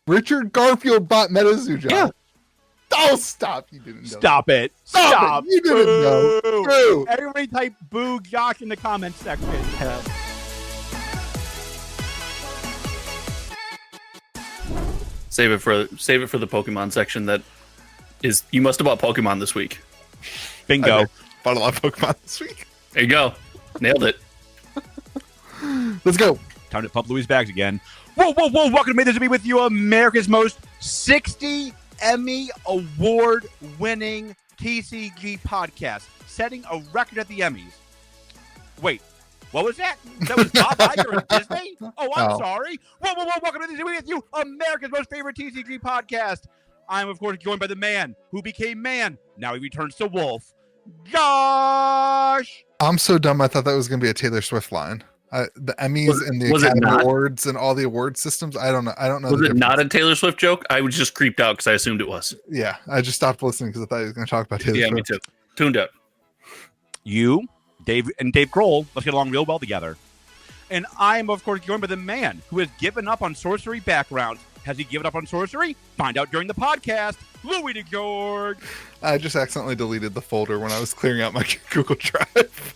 Richard Garfield bought Metazoo, John. Yeah. Oh, stop. You didn't know. Stop it. Stop. You didn't know. Boo. Everybody type boo Josh in the comments section. Save it for the Pokemon section. That is, you must have bought Pokemon this week. Bingo. Bought a lot of Pokemon this week. There you go. Nailed it. Let's go. Time to pump Louis' bags again. Whoa. Welcome to Metazoo, be with you, America's most 60 Emmy award-winning TCG podcast, setting a record at the Emmys. Wait, what was that? That was Bob Iger and Disney? Oh, I'm sorry. Whoa. Welcome to Metazoo, with you, America's most favorite TCG podcast. I'm, of course, joined by the man who became man. Now he returns to wolf. Josh! I'm so dumb. I thought that was going to be a Taylor Swift line. The Emmys and the Academy Awards and all the award systems. I don't know. Was it not a Taylor Swift joke? I was just creeped out because I assumed it was. Yeah, I just stopped listening because I thought he was going to talk about Taylor Swift. Yeah, me too. Tuned up. You, Dave, and Dave Grohl, let's get along real well together. And I am, of course, joined by the man who has given up on sorcery backgrounds. Has he given up on sorcery? Find out during the podcast. Louis DeGeorge. I just accidentally deleted the folder when I was clearing out my Google Drive.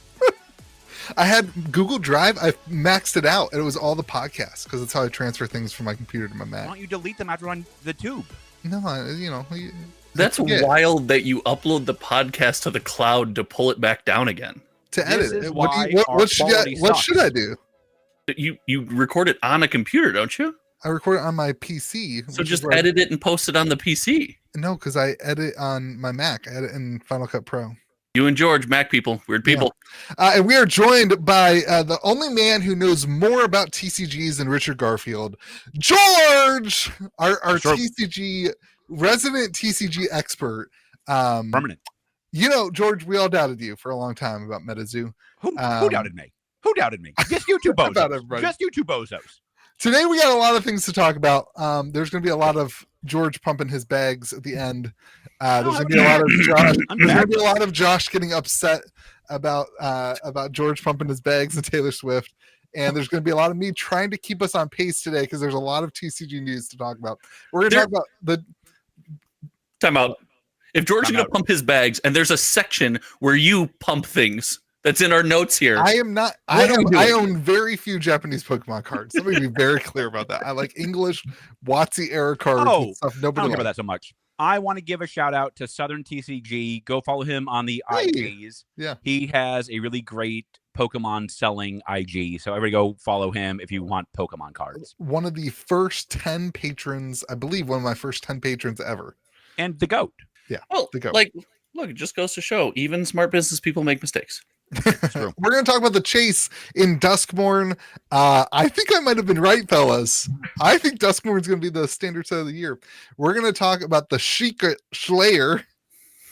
I had Google Drive. I maxed it out, and it was all the podcasts because that's how I transfer things from my computer to my Mac. Why don't you delete them after on the tube? No, that's wild that you upload the podcast to the cloud to pull it back down again. To edit it. What should I do? You record it on a computer, don't you? I record it on my PC. So just edit it and post it on the PC. No, because I edit on my Mac. I edit in Final Cut Pro. You and George, Mac people, weird people. Yeah. And we are joined by the only man who knows more about TCGs than Richard Garfield, George, our TCG resident TCG expert. Permanent. You know, George, we all doubted you for a long time about Metazoo. Who doubted me? Who doubted me? Just you two bozos. Just you two bozos. Today we got a lot of things to talk about. There's going to be a lot of George pumping his bags at the end. There's going to be a lot of Josh. There's going to be a lot of Josh getting upset about George pumping his bags and Taylor Swift. And there's going to be a lot of me trying to keep us on pace today because there's a lot of TCG news to talk about. We're going to talk about the time out. If George is going to pump his bags, and there's a section where you pump things. That's in our notes here. I am not. I own very few Japanese Pokemon cards. Let me be very clear about that. I like English WotC era cards and stuff. Nobody I don't care about that so much. I want to give a shout out to Southern TCG. Go follow him on the IGs. Yeah, he has a really great Pokemon selling IG. So everybody go follow him if you want Pokemon cards. One of the first 10 patrons, I believe, one of my first 10 patrons ever. And the GOAT. Yeah. Well, the GOAT. Look, it just goes to show even smart business people make mistakes. We're going to talk about the chase in Duskmourn. I think I might have been right, fellas. I think Duskmourn is going to be the standard set of the year. We're going to talk about the Secret Slayer.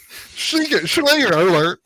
Secret Slayer alert.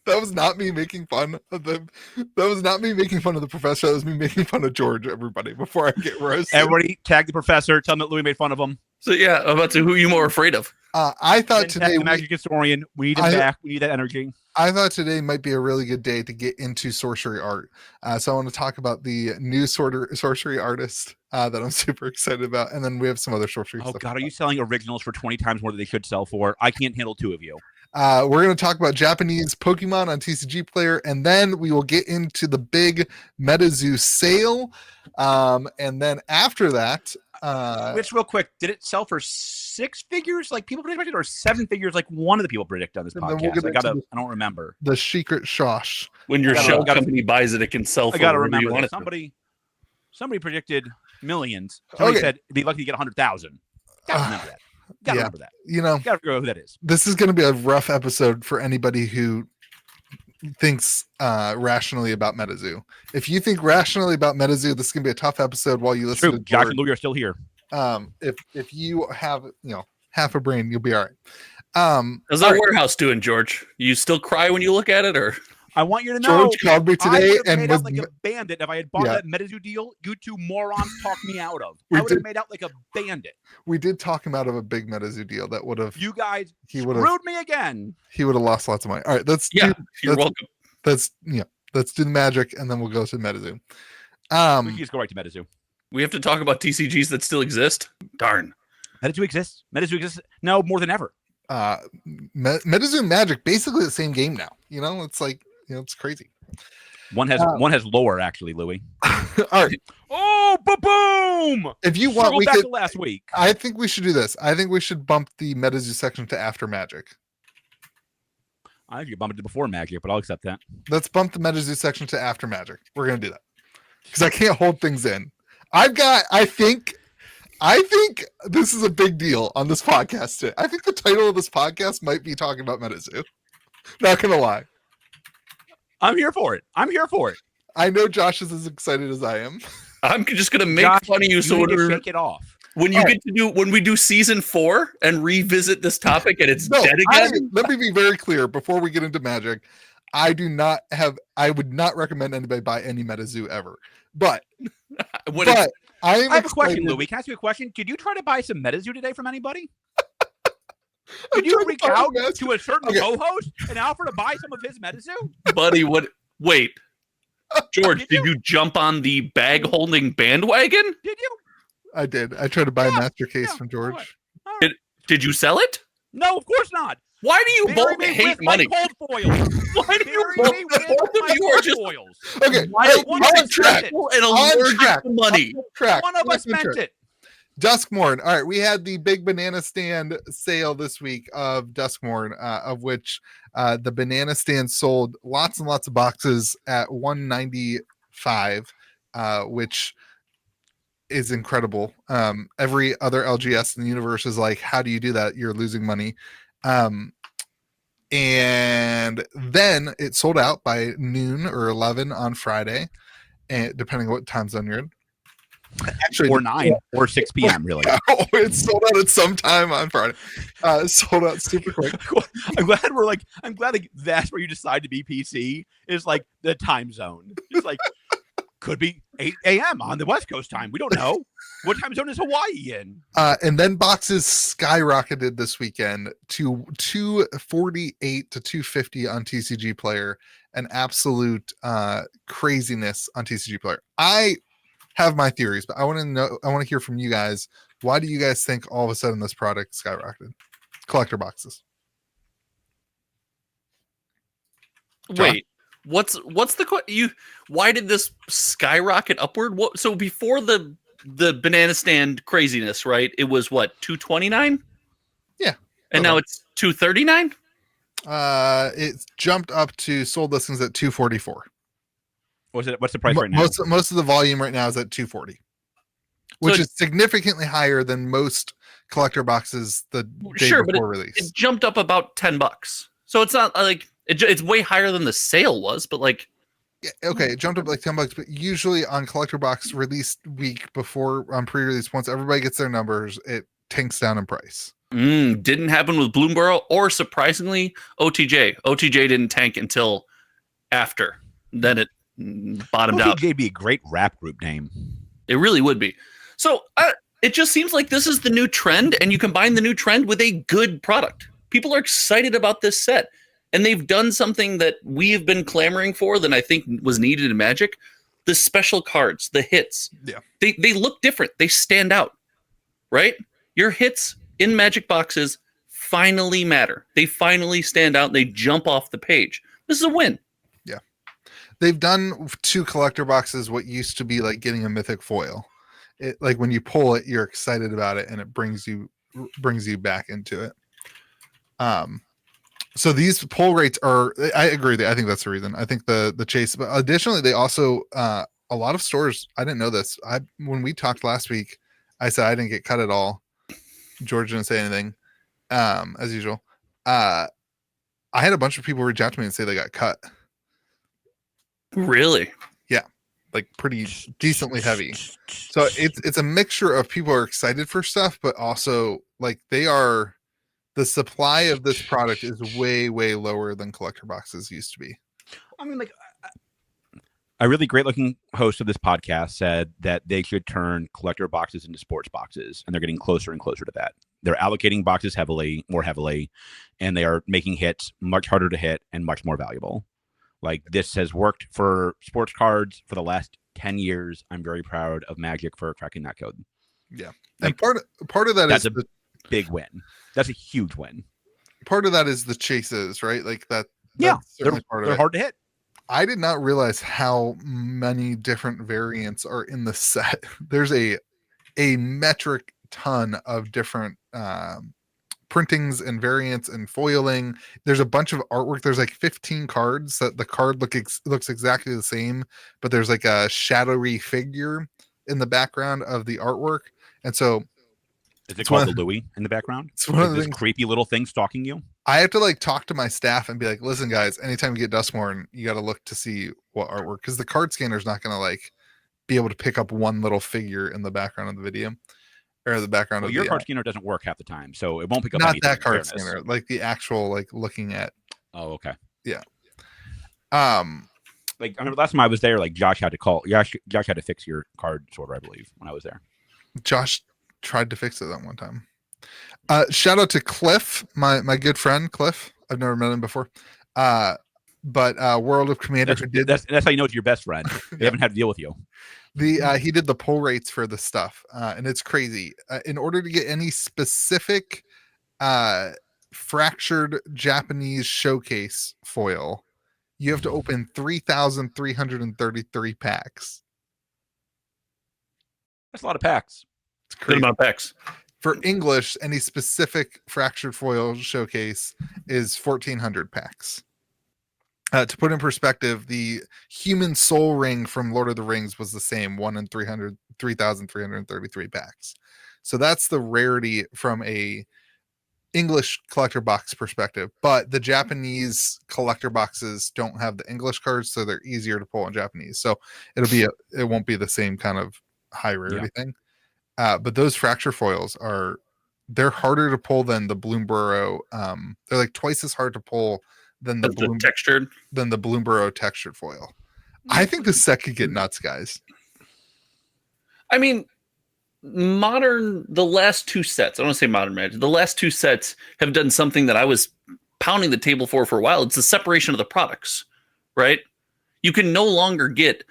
That was not me making fun of the. That was not me making fun of the professor. That was me making fun of George. Everybody, before I get roasted. Everybody, tag the professor. Tell him that Louis made fun of him. So yeah, about to who are you more afraid of? I thought today the Magic Historian. We need him back. We need that energy. I thought today might be a really good day to get into sorcery art. So I want to talk about the new sorcery artist that I'm super excited about, and then we have some other sorcery stuff. Oh God, are you selling originals for 20 times more than they should sell for? I can't handle two of you. We're going to talk about Japanese Pokemon on TCGplayer, and then we will get into the big Metazoo sale. And then after that, which real quick, did it sell for 6 figures like people predicted, or 7 figures like one of the people predicted on this podcast? I don't remember. The secret Shosh. When your shell company buys it, it can sell for. I got to remember that. Somebody predicted millions. Somebody said it'd be lucky to get 100,000. Got to remember that. Got to remember that. You know, got to figure out who that is. This is going to be a rough episode for anybody who thinks rationally about Metazoo. If you think rationally about Metazoo, this is going to be a tough episode while you listen to Josh and Louie are still here. If you have half a brain, you'll be all right. How's that warehouse doing, George? You still cry when you look at it, or? I want you to know. George called me today and was like a bandit. If I had bought that Metazoo deal, you two morons talked me out of. I would have made out like a bandit. We did talk him out of a big Metazoo deal that would have. You guys screwed me again. He would have lost lots of money. All right, you're welcome. Let's do the magic, and then we'll go to Metazoo. We can just go right to Metazoo. We have to talk about TCGs that still exist. Darn. Metazoo exists. Metazoo exists now more than ever. Metazoo and Magic, basically the same game now. You know, it's like, you know, it's crazy. One has lore, actually, Louis. All right. Oh, boom! If you want, we back could. to last week. I think we should do this. I think we should bump the Metazoo section to after Magic. I think you bumped it before Magic, but I'll accept that. Let's bump the Metazoo section to after Magic. We're gonna do that because I can't hold things in. I think this is a big deal on this podcast today. I think the title of this podcast might be talking about Metazoo. Not gonna lie. I'm here for it. I know Josh is as excited as I am. I'm just gonna make Josh, fun of you. So shake it off. When we do season 4 and revisit this topic and it's dead again. Let me be very clear before we get into Magic. I would not recommend anybody buy any Metazoo ever. But I have a question, Louis. Can I ask you a question? Did you try to buy some Metazoo today from anybody? Did you reach out to a certain co-host and offer to buy some of his Metazoo? Buddy, what? Wait. George, did you jump on the bag holding bandwagon? Did you? I did. I tried to buy a master case from George. All right. Did you sell it? No, of course not. Why do you both hate money? Cold foils. Why do you both of you are just foils? Okay, on track and allergic to money? One of us meant it. Duskmourn. All right, we had the big banana stand sale this week of Duskmourn, of which the banana stand sold lots and lots of boxes at $195, which is incredible. Every other LGS in the universe is like, how do you do that? You're losing money. And then it sold out by noon or 11 on Friday, and depending on what time zone you're in. Actually, or 9 or 6 p.m. really. It sold out at some time on Friday. Sold out super quick. I'm glad that's where you decide to be PC is like the time zone. It's like could be 8 a.m. on the West Coast time. We don't know. What time zone is Hawaii in? And then boxes skyrocketed this weekend to 248 to 250 on TCGplayer. An absolute craziness on TCGplayer. I have my theories, but I want to hear from you guys. Why do you guys think all of a sudden this product skyrocketed? Collector boxes. Wait, what's the why did this skyrocket upward? What, so before the banana stand craziness, right? It was what, $229? Yeah. And now it's $239? It jumped up to sold listings at $244. What's the price right now? Most of the volume right now is at $240, which is significantly higher than most collector boxes the day before release. It jumped up about $10. So it's not like it's way higher than the sale was, but like, yeah, okay, it jumped up like $10, but usually on collector box release week before on pre-release, once everybody gets their numbers, it tanks down in price. Didn't happen with Bloomborough, or surprisingly, OTJ. OTJ didn't tank until after. Then it bottomed out. OTJ would be a great rap group name. It really would be. So it just seems like this is the new trend, and you combine the new trend with a good product. People are excited about this set, and they've done something that we have been clamoring for that I think was needed in Magic. The special cards, the hits. Yeah. They look different. They stand out, right? Your hits in Magic boxes finally matter. They finally stand out. They jump off the page. This is a win. Yeah. They've done 2 collector boxes what used to be like getting a mythic foil. It, like when you pull it, you're excited about it, and it brings you back into it. So these pull rates are, I agree. I think that's the reason. I think the chase, but additionally, they also, a lot of stores, I didn't know this. When we talked last week, I said I didn't get cut at all. George didn't say anything, as usual. I had a bunch of people reach out to me and say they got cut. Really? Yeah. Like pretty decently heavy. So it's a mixture of people are excited for stuff, but also like the supply of this product is way, way lower than collector boxes used to be. I mean, like a really great looking host of this podcast said that they should turn collector boxes into sports boxes, and they're getting closer and closer to that. They're allocating boxes more heavily, and they are making hits much harder to hit and much more valuable. Like, this has worked for sports cards for the last 10 years. I'm very proud of Magic for cracking that code. Yeah. Like, And part of that that's is a big win. That's a huge win. Part of that is the chases, right? Like that's they're part of it. hard to hit. I did not realize how many different variants are in the set. There's a metric ton of different printings and variants and foiling. There's a bunch of artwork. There's like 15 cards that the card looks exactly the same, but there's like a shadowy figure in the background of the artwork. And so is it called the Louis in the background? It's one of the this things, creepy little thing stalking you. I have to like talk to my staff and be like, listen guys, anytime you get Duskmourn, you got to look to see what artwork, because the card scanner is not going to like be able to pick up one little figure in the background of the video. Or the background of your the card scanner doesn't work half the time, so it won't pick up not anything, that card scanner, like the actual like looking at. Oh, okay. Yeah. Like, I remember last time I was there, like Josh had to fix your card sorter, I believe, when I was there. Josh tried to fix it that one time. Shout out to Cliff, my good friend Cliff. I've never met him before. But World of Commander that's how you know it's your best friend. They haven't had to deal with you. He did the pull rates for the stuff, and it's crazy. In order to get any specific fractured Japanese showcase foil, you have to open 3,333 packs. That's a lot of packs. It's crazy. Good amount of packs. For English, any specific fractured foil showcase is 1,400 packs. To put in perspective, the Human Soul Ring from Lord of the Rings was the same, 1 in 3,333 packs. So that's the rarity from a English collector box perspective. But the Japanese collector boxes don't have the English cards, so they're easier to pull in Japanese. So it won't be the same kind of high rarity thing. But those fracture foils they're harder to pull than the Bloomborough. They're like twice as hard to pull than the Bloomborough textured foil. I think this set could get nuts, guys. I mean, the last two sets, I don't want to say modern Magic, the last two sets have done something that I was pounding the table for a while. It's the separation of the products, right? You can no longer get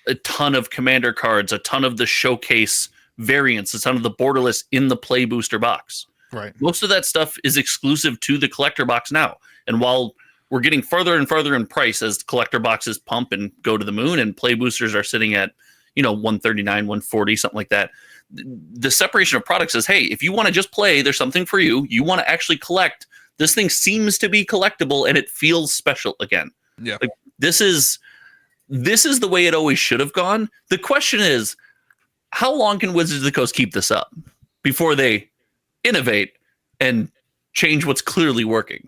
a ton of commander cards, a ton of the showcase variants, a ton of the borderless in the play booster box. Right. Most of that stuff is exclusive to the collector box now. And while we're getting further and further in price as collector boxes pump and go to the moon, and play boosters are sitting at, 139, 140, something like that. The separation of products is, hey, if you want to just play, there's something for you. You want to actually collect. This thing seems to be collectible and it feels special again. Yeah. Like, this is the way it always should have gone. The question is, how long can Wizards of the Coast keep this up before they innovate and change what's clearly working?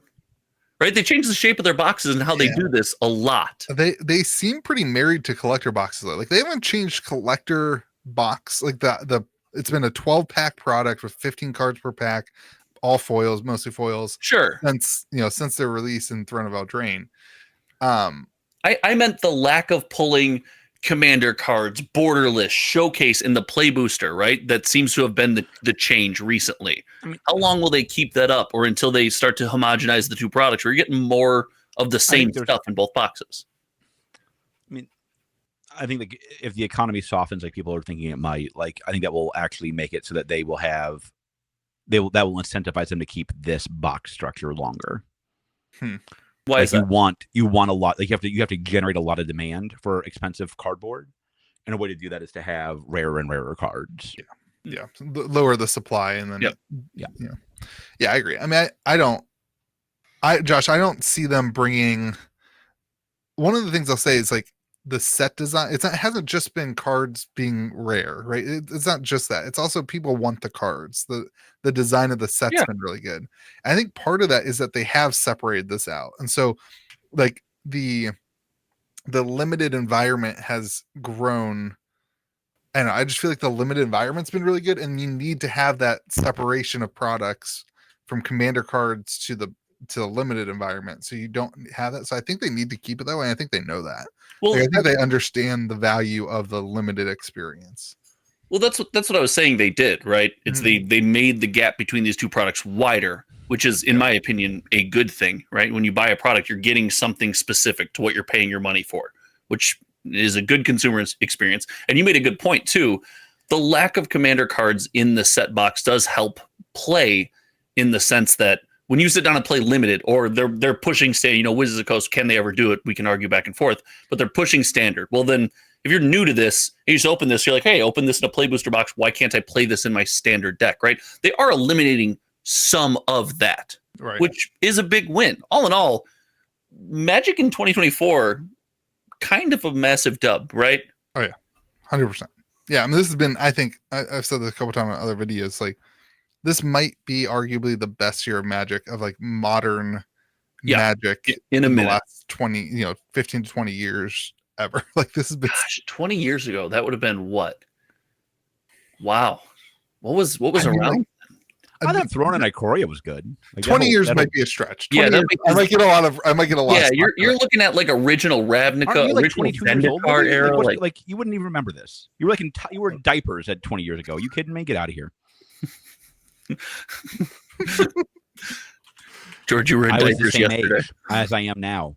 Right? They change the shape of their boxes and how they do this a lot. They seem pretty married to collector boxes though. Like they haven't changed collector box. Like it's been a 12-pack product with 15 cards per pack, all foils, mostly foils. Sure. Since their release in Throne of Eldraine. I meant the lack of pulling commander cards, borderless, showcase in the play booster, right? That seems to have been the change recently. I mean, how long will they keep that up, or until they start to homogenize the two products where you're getting more of the same stuff in both boxes? I mean, I think like if the economy softens like people are thinking it might, like I think that will actually make it so that that will incentivize them to keep this box structure longer. Why is that? You want a lot, like you have to generate a lot of demand for expensive cardboard, and a way to do that is to have rarer and rarer cards. Yeah, lower the supply, and then I agree. I mean, Josh, I don't see them bringing. One of the things I'll say is like the set design. It hasn't just been cards being rare, right? It's not just that. It's also people want the cards. The design of the set's been really good. I think part of that is that they have separated this out, and so like the limited environment has grown. And I just feel like the limited environment's been really good, and you need to have that separation of products from commander cards to the limited environment, so you don't have that. So I think they need to keep it that way. I think they know that. Well, I think they understand the value of the limited experience. Well, that's what I was saying. They did, right. It's they made the gap between these two products wider which is, in my opinion, a good thing, right? When you buy a product, you're getting something specific to what you're paying your money for, which is a good consumer experience. And you made a good point too. The lack of commander cards in the set box does help play, in the sense that when you sit down and play limited, or they're pushing, say, Wizards of the Coast, can they ever do it? We can argue back and forth, but they're pushing standard. Well, then if you're new to this, and you just open this, you're like, hey, open this in a play booster box. Why can't I play this in my standard deck, right? They are eliminating some of that, Right. which is a big win. All in all, Magic in 2024, kind of a massive dub, right? Oh yeah, 100%. Yeah, I mean, this has been, I think, I've said this a couple times on other videos, like, this might be arguably the best year of Magic, of like modern Magic in a the minute. last 15 to 20 years ever. Like, this has been 20 years ago, that would have been what? Wow. What was I mean, around? I thought Throne and Ikoria was good. Like, 20 years might be a stretch. 20 Yeah, years, I might get a lot. Yeah, you're looking at like original Ravnica, Aren't you like original 22 years old? Zendikar era. Like you wouldn't even remember this. You were like you were in diapers at 20 years ago. You kidding me? Get out of here. George, you were in I was the diapers same yesterday. age as I am now.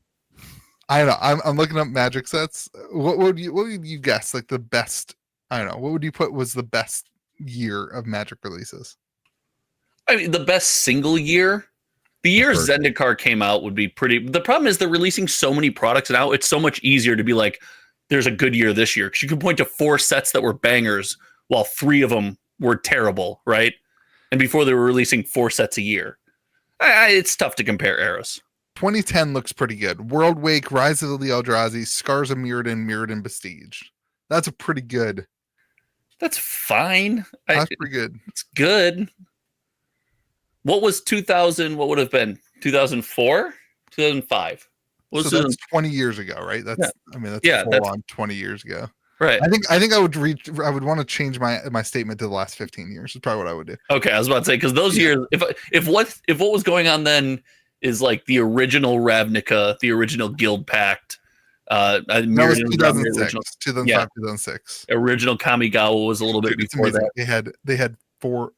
I don't know. I'm looking up Magic sets. What would you guess? Like the best? I don't know. What would you put was the best year of Magic releases? I mean, the best single year. The year First. Zendikar came out would be pretty. The problem is they're releasing so many products now. It's so much easier to be like, there's a good year this year, because you can point to 4 sets that were bangers while 3 of them were terrible, right? And before they were releasing 4 sets a year. It's tough to compare eras. 2010 looks pretty good. World Wake, Rise of the Eldrazi, Scars of Mirrodin, Mirrodin Bestige. That's a pretty good. That's fine. That's pretty good. It's good. What was 2000? What would have been 2004? 2005? So that's 20 years ago, right? That's full on 20 years ago. Right. I think I would want to change my statement to the last 15 years. Is probably what I would do. Okay, I was about to say, because those years, if what was going on then is like the original Ravnica, the original Guild Pact, That was 2006, 2005, 2006. Original Kamigawa was a little bit before that. They had 4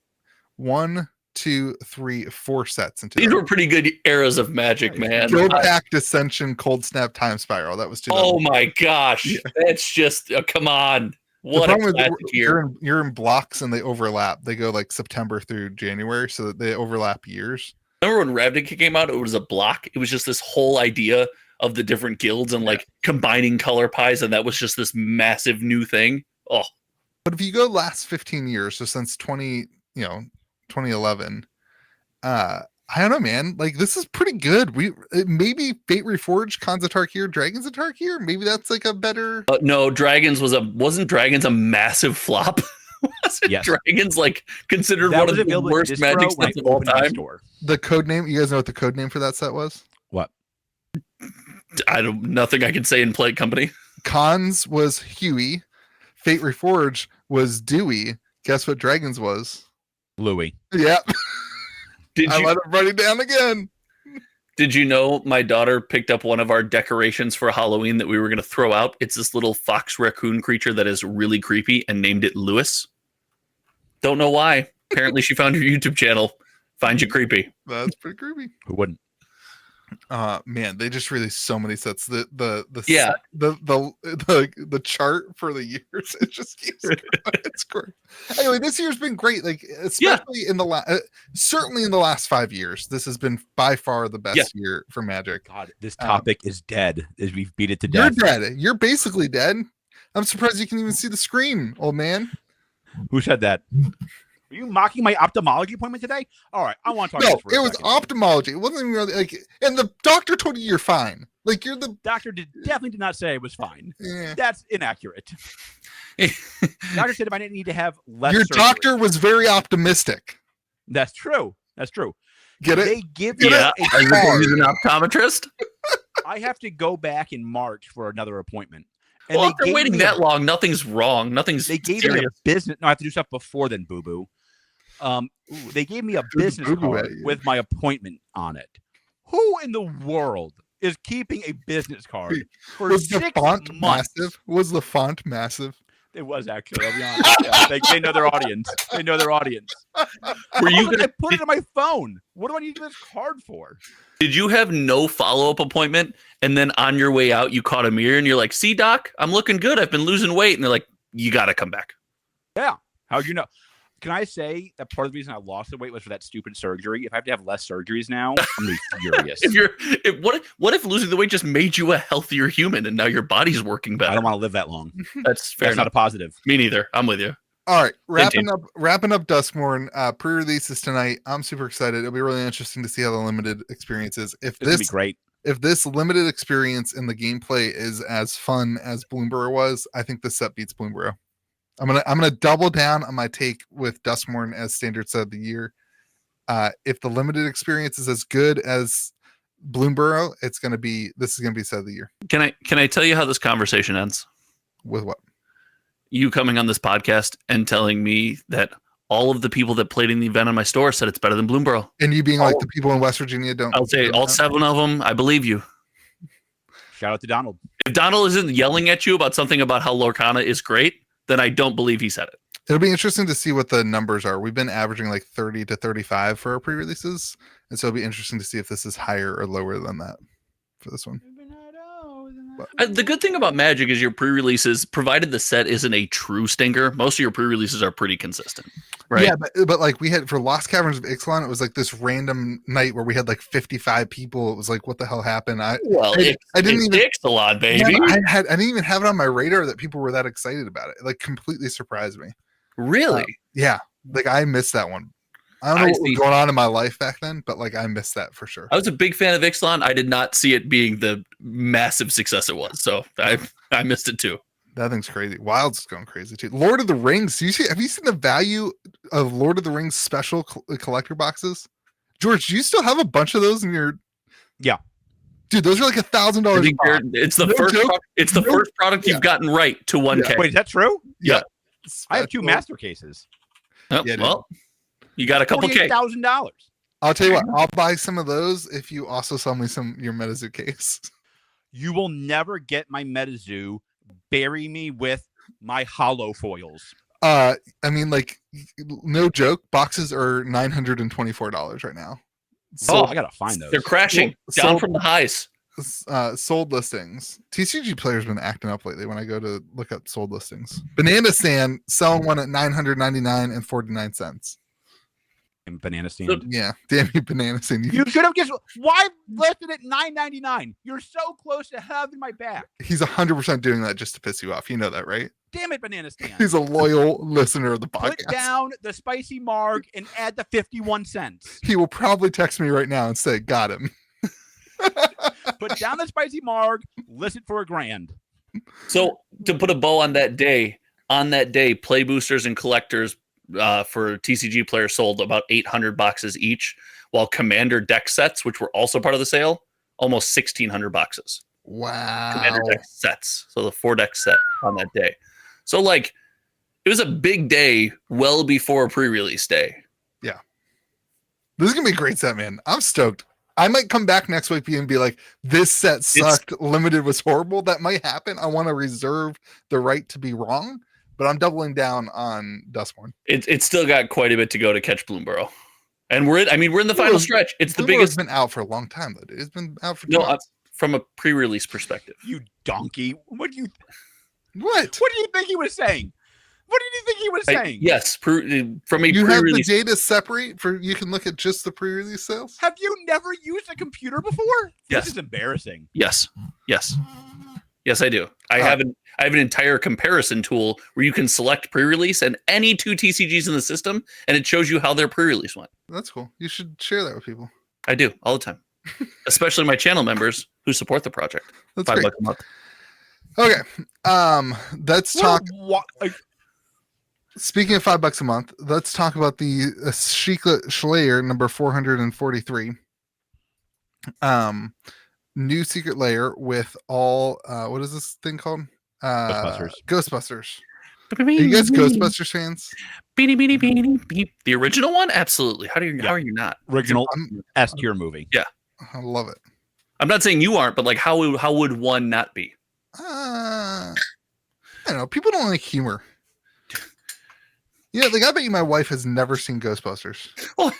sets. These were pretty good eras of Magic, man. Guild Pact, Ascension, Cold Snap, Time Spiral. That was 2000. Oh my gosh, that's just come on. What a classic year. You're in blocks and they overlap. They go like September through January, so that they overlap years. Remember when Ravnica came out? It was a block. It was just this whole idea of the different guilds and like combining color pies, and that was just this massive new thing. Oh, but if you go last 15 years, so since 2011, I don't know, man. Like, this is pretty good. Maybe Fate Reforged, Khans of Tarkir, Dragons of Tarkir. Maybe that's like a better. No, Dragons wasn't Dragons a massive flop? Yes. Dragons like considered one of the worst Magic sets of all time. The code name. You guys know what the code name for that set was? What? Nothing I can say in Plate Company. Khans was Huey. Fate Reforged was Dewey. Guess what Dragons was? Louis. Yeah. I let him write it down again. Did you know my daughter picked up one of our decorations for Halloween that we were going to throw out? It's this little fox raccoon creature that is really creepy and named it Lewis. Don't know why. Apparently she found your YouTube channel. Finds you creepy. That's pretty creepy. Who wouldn't? Man, they just released so many sets. The chart for the years, it just keeps going. It's great. Anyway, this year's been great. Like, especially in the certainly in the last 5 years, this has been by far the best year for Magic. God, this topic is dead as we've beat it to death. You're dead. You're basically dead. I'm surprised you can even see the screen, old man. Who said that? Are you mocking my ophthalmology appointment today? All right, I want to talk about this for a second. Ophthalmology. It wasn't even really like, and the doctor told you you're fine. Like, you're the doctor definitely did not say it was fine. Yeah. That's inaccurate. Doctor said if I didn't need to have less. Your doctor was very optimistic. That's true. That's true. Get it? They give you a card. He's an optometrist. I have to go back in March for another appointment. And well, if they're waiting that long, nothing's wrong. They gave me a business. No, I have to do stuff before then, boo boo. They gave me a business card with my appointment on it. Who in the world is keeping a business card for 6 months? Massive? Was the font massive? It was actually. I'll be honest. Yeah, they know their audience. They know their audience. Were you I put it on my phone. What do I need this card for? Did you have no follow-up appointment, and then on your way out, you caught a mirror, and you're like, "See, doc, I'm looking good. I've been losing weight." And they're like, "You got to come back." Yeah. How'd you know? Can I say that part of the reason I lost the weight was for that stupid surgery? If I have to have less surgeries now, I'm gonna be furious. What if losing the weight just made you a healthier human, and now your body's working better? I don't want to live that long. That's fair. That's not a positive. Me neither. I'm with you. All right, wrapping up Duskmourn. Pre-releases tonight. I'm super excited. It'll be really interesting to see how the limited experience is. If It's gonna be great. If this limited experience in the gameplay is as fun as Bloomborough was, I think this set beats Bloomborough. I'm gonna double down on my take with Duskmourn as standard set of the year. If the limited experience is as good as Bloomborough, this is gonna be set of the year. Can I tell you how this conversation ends? With what? You coming on this podcast and telling me that all of the people that played in the event on my store said it's better than Bloomborough. And you being like the people in West Virginia don't. I'll say all 7 of them. I believe you. Shout out to Donald. If Donald isn't yelling at you about something about how Lorcana is great, then I don't believe he said it. It'll be interesting to see what the numbers are. We've been averaging like 30 to 35 for our pre-releases. And so it'll be interesting to see if this is higher or lower than that for this one. The good thing about Magic is your pre-releases, provided the set isn't a true stinger, most of your pre-releases are pretty consistent, right? Yeah, but like we had for Lost Caverns of Ixalan, it was like this random night where we had like 55 people. It was like, what the hell happened? I didn't even Ixalan, baby. Yeah, I didn't even have it on my radar that people were that excited about it. It like completely surprised me. Really? Yeah, like I missed that one. I don't know what was going on in my life back then, but like I missed that for sure. I was a big fan of Ixalan. I did not see it being the massive success it was, so I missed it too. That thing's crazy. Wild's going crazy too. Lord of the Rings. Have you seen the value of Lord of the Rings special collector boxes? George, do you still have a bunch of those in your? Yeah, dude, those are like $1,000. It's the first. It's the first product you've gotten right to 1K. Yeah. Wait, is that true? Yeah. I have 2 master cases. Oh, yeah, well, you got a couple K. $48,000. I'll tell you what. I'll buy some of those if you also sell me your Metazoo case. You will never get my Metazoo. Bury me with my hollow foils. I mean, like, no joke. Boxes are $924 right now. So I gotta find those. They're crashing down from the highs. Sold listings. TCG player's been acting up lately when I go to look up sold listings. Banana Stand selling one at $999.49. And Banana Stand. Yeah, damn you, Banana Stand. You should have guessed. Why listed at $9.99? You're so close to having my back. He's 100% doing that just to piss you off. You know that, right? Damn it, Banana Stand. He's a loyal listener of the podcast. Put down the spicy marg and add the 51 cents. He will probably text me right now and say, "Got him." Put down the spicy marg. List it for $1,000. So to put a bow on that day, play boosters and collectors for TCG player sold about 800 boxes each, while commander deck sets, which were also part of the sale, almost 1,600 boxes. Wow. Commander deck sets. So the 4-deck set on that day. So like it was a big day well before pre-release day. Yeah. This is gonna be a great set, man. I'm stoked. I might come back next week and be like, this set sucked. Limited was horrible. That might happen. I want to reserve the right to be wrong, but I'm doubling down on Duskmourn. It's still got quite a bit to go to catch Bloomborough. And we're in the final stretch. It's the biggest. It's been out for a long time, though, dude. It's been out for 2 no, months. From a pre-release perspective. You donkey. What do you think he was saying? What did you think he was saying? Yes, from a you pre-release. have the data separate for you can look at just the pre-release sales. Have you never used a computer before? Yes. This is embarrassing. Yes, I do. I have an entire comparison tool where you can select pre-release and any 2 TCGs in the system, and it shows you how their pre-release went. That's cool. You should share that with people. I do all the time, especially my channel members who support the project. That's $5 great. a month. Okay, let's talk. Speaking of $5 a month, let's talk about the TCGplayer number 443. New secret layer with all what is this thing called? Ghostbusters. Are you guys Ghostbusters fans? The original one? Absolutely. How are you not? Original S tier movie. Yeah. I love it. I'm not saying you aren't, but like how would one not be? I don't know. People don't like humor. Yeah, like I bet you my wife has never seen Ghostbusters. Well,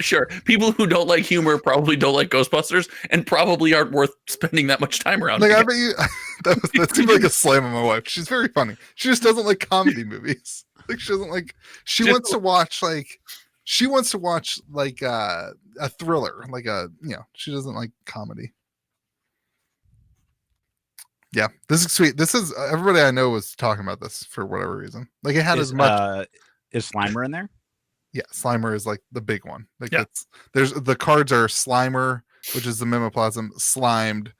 sure. People who don't like humor probably don't like Ghostbusters and probably aren't worth spending that much time around. Like I together. bet you that seemed like a slam on my wife. She's very funny. She just doesn't like comedy movies. Like she doesn't like. She wants to watch like a thriller, like she doesn't like comedy. Yeah, this is sweet. This is everybody I know was talking about this for whatever reason. Like it had as much. Is Slimer in there? Yeah, Slimer is like the big one. Like there's the cards are Slimer, which is the Mimoplasm, Slimed,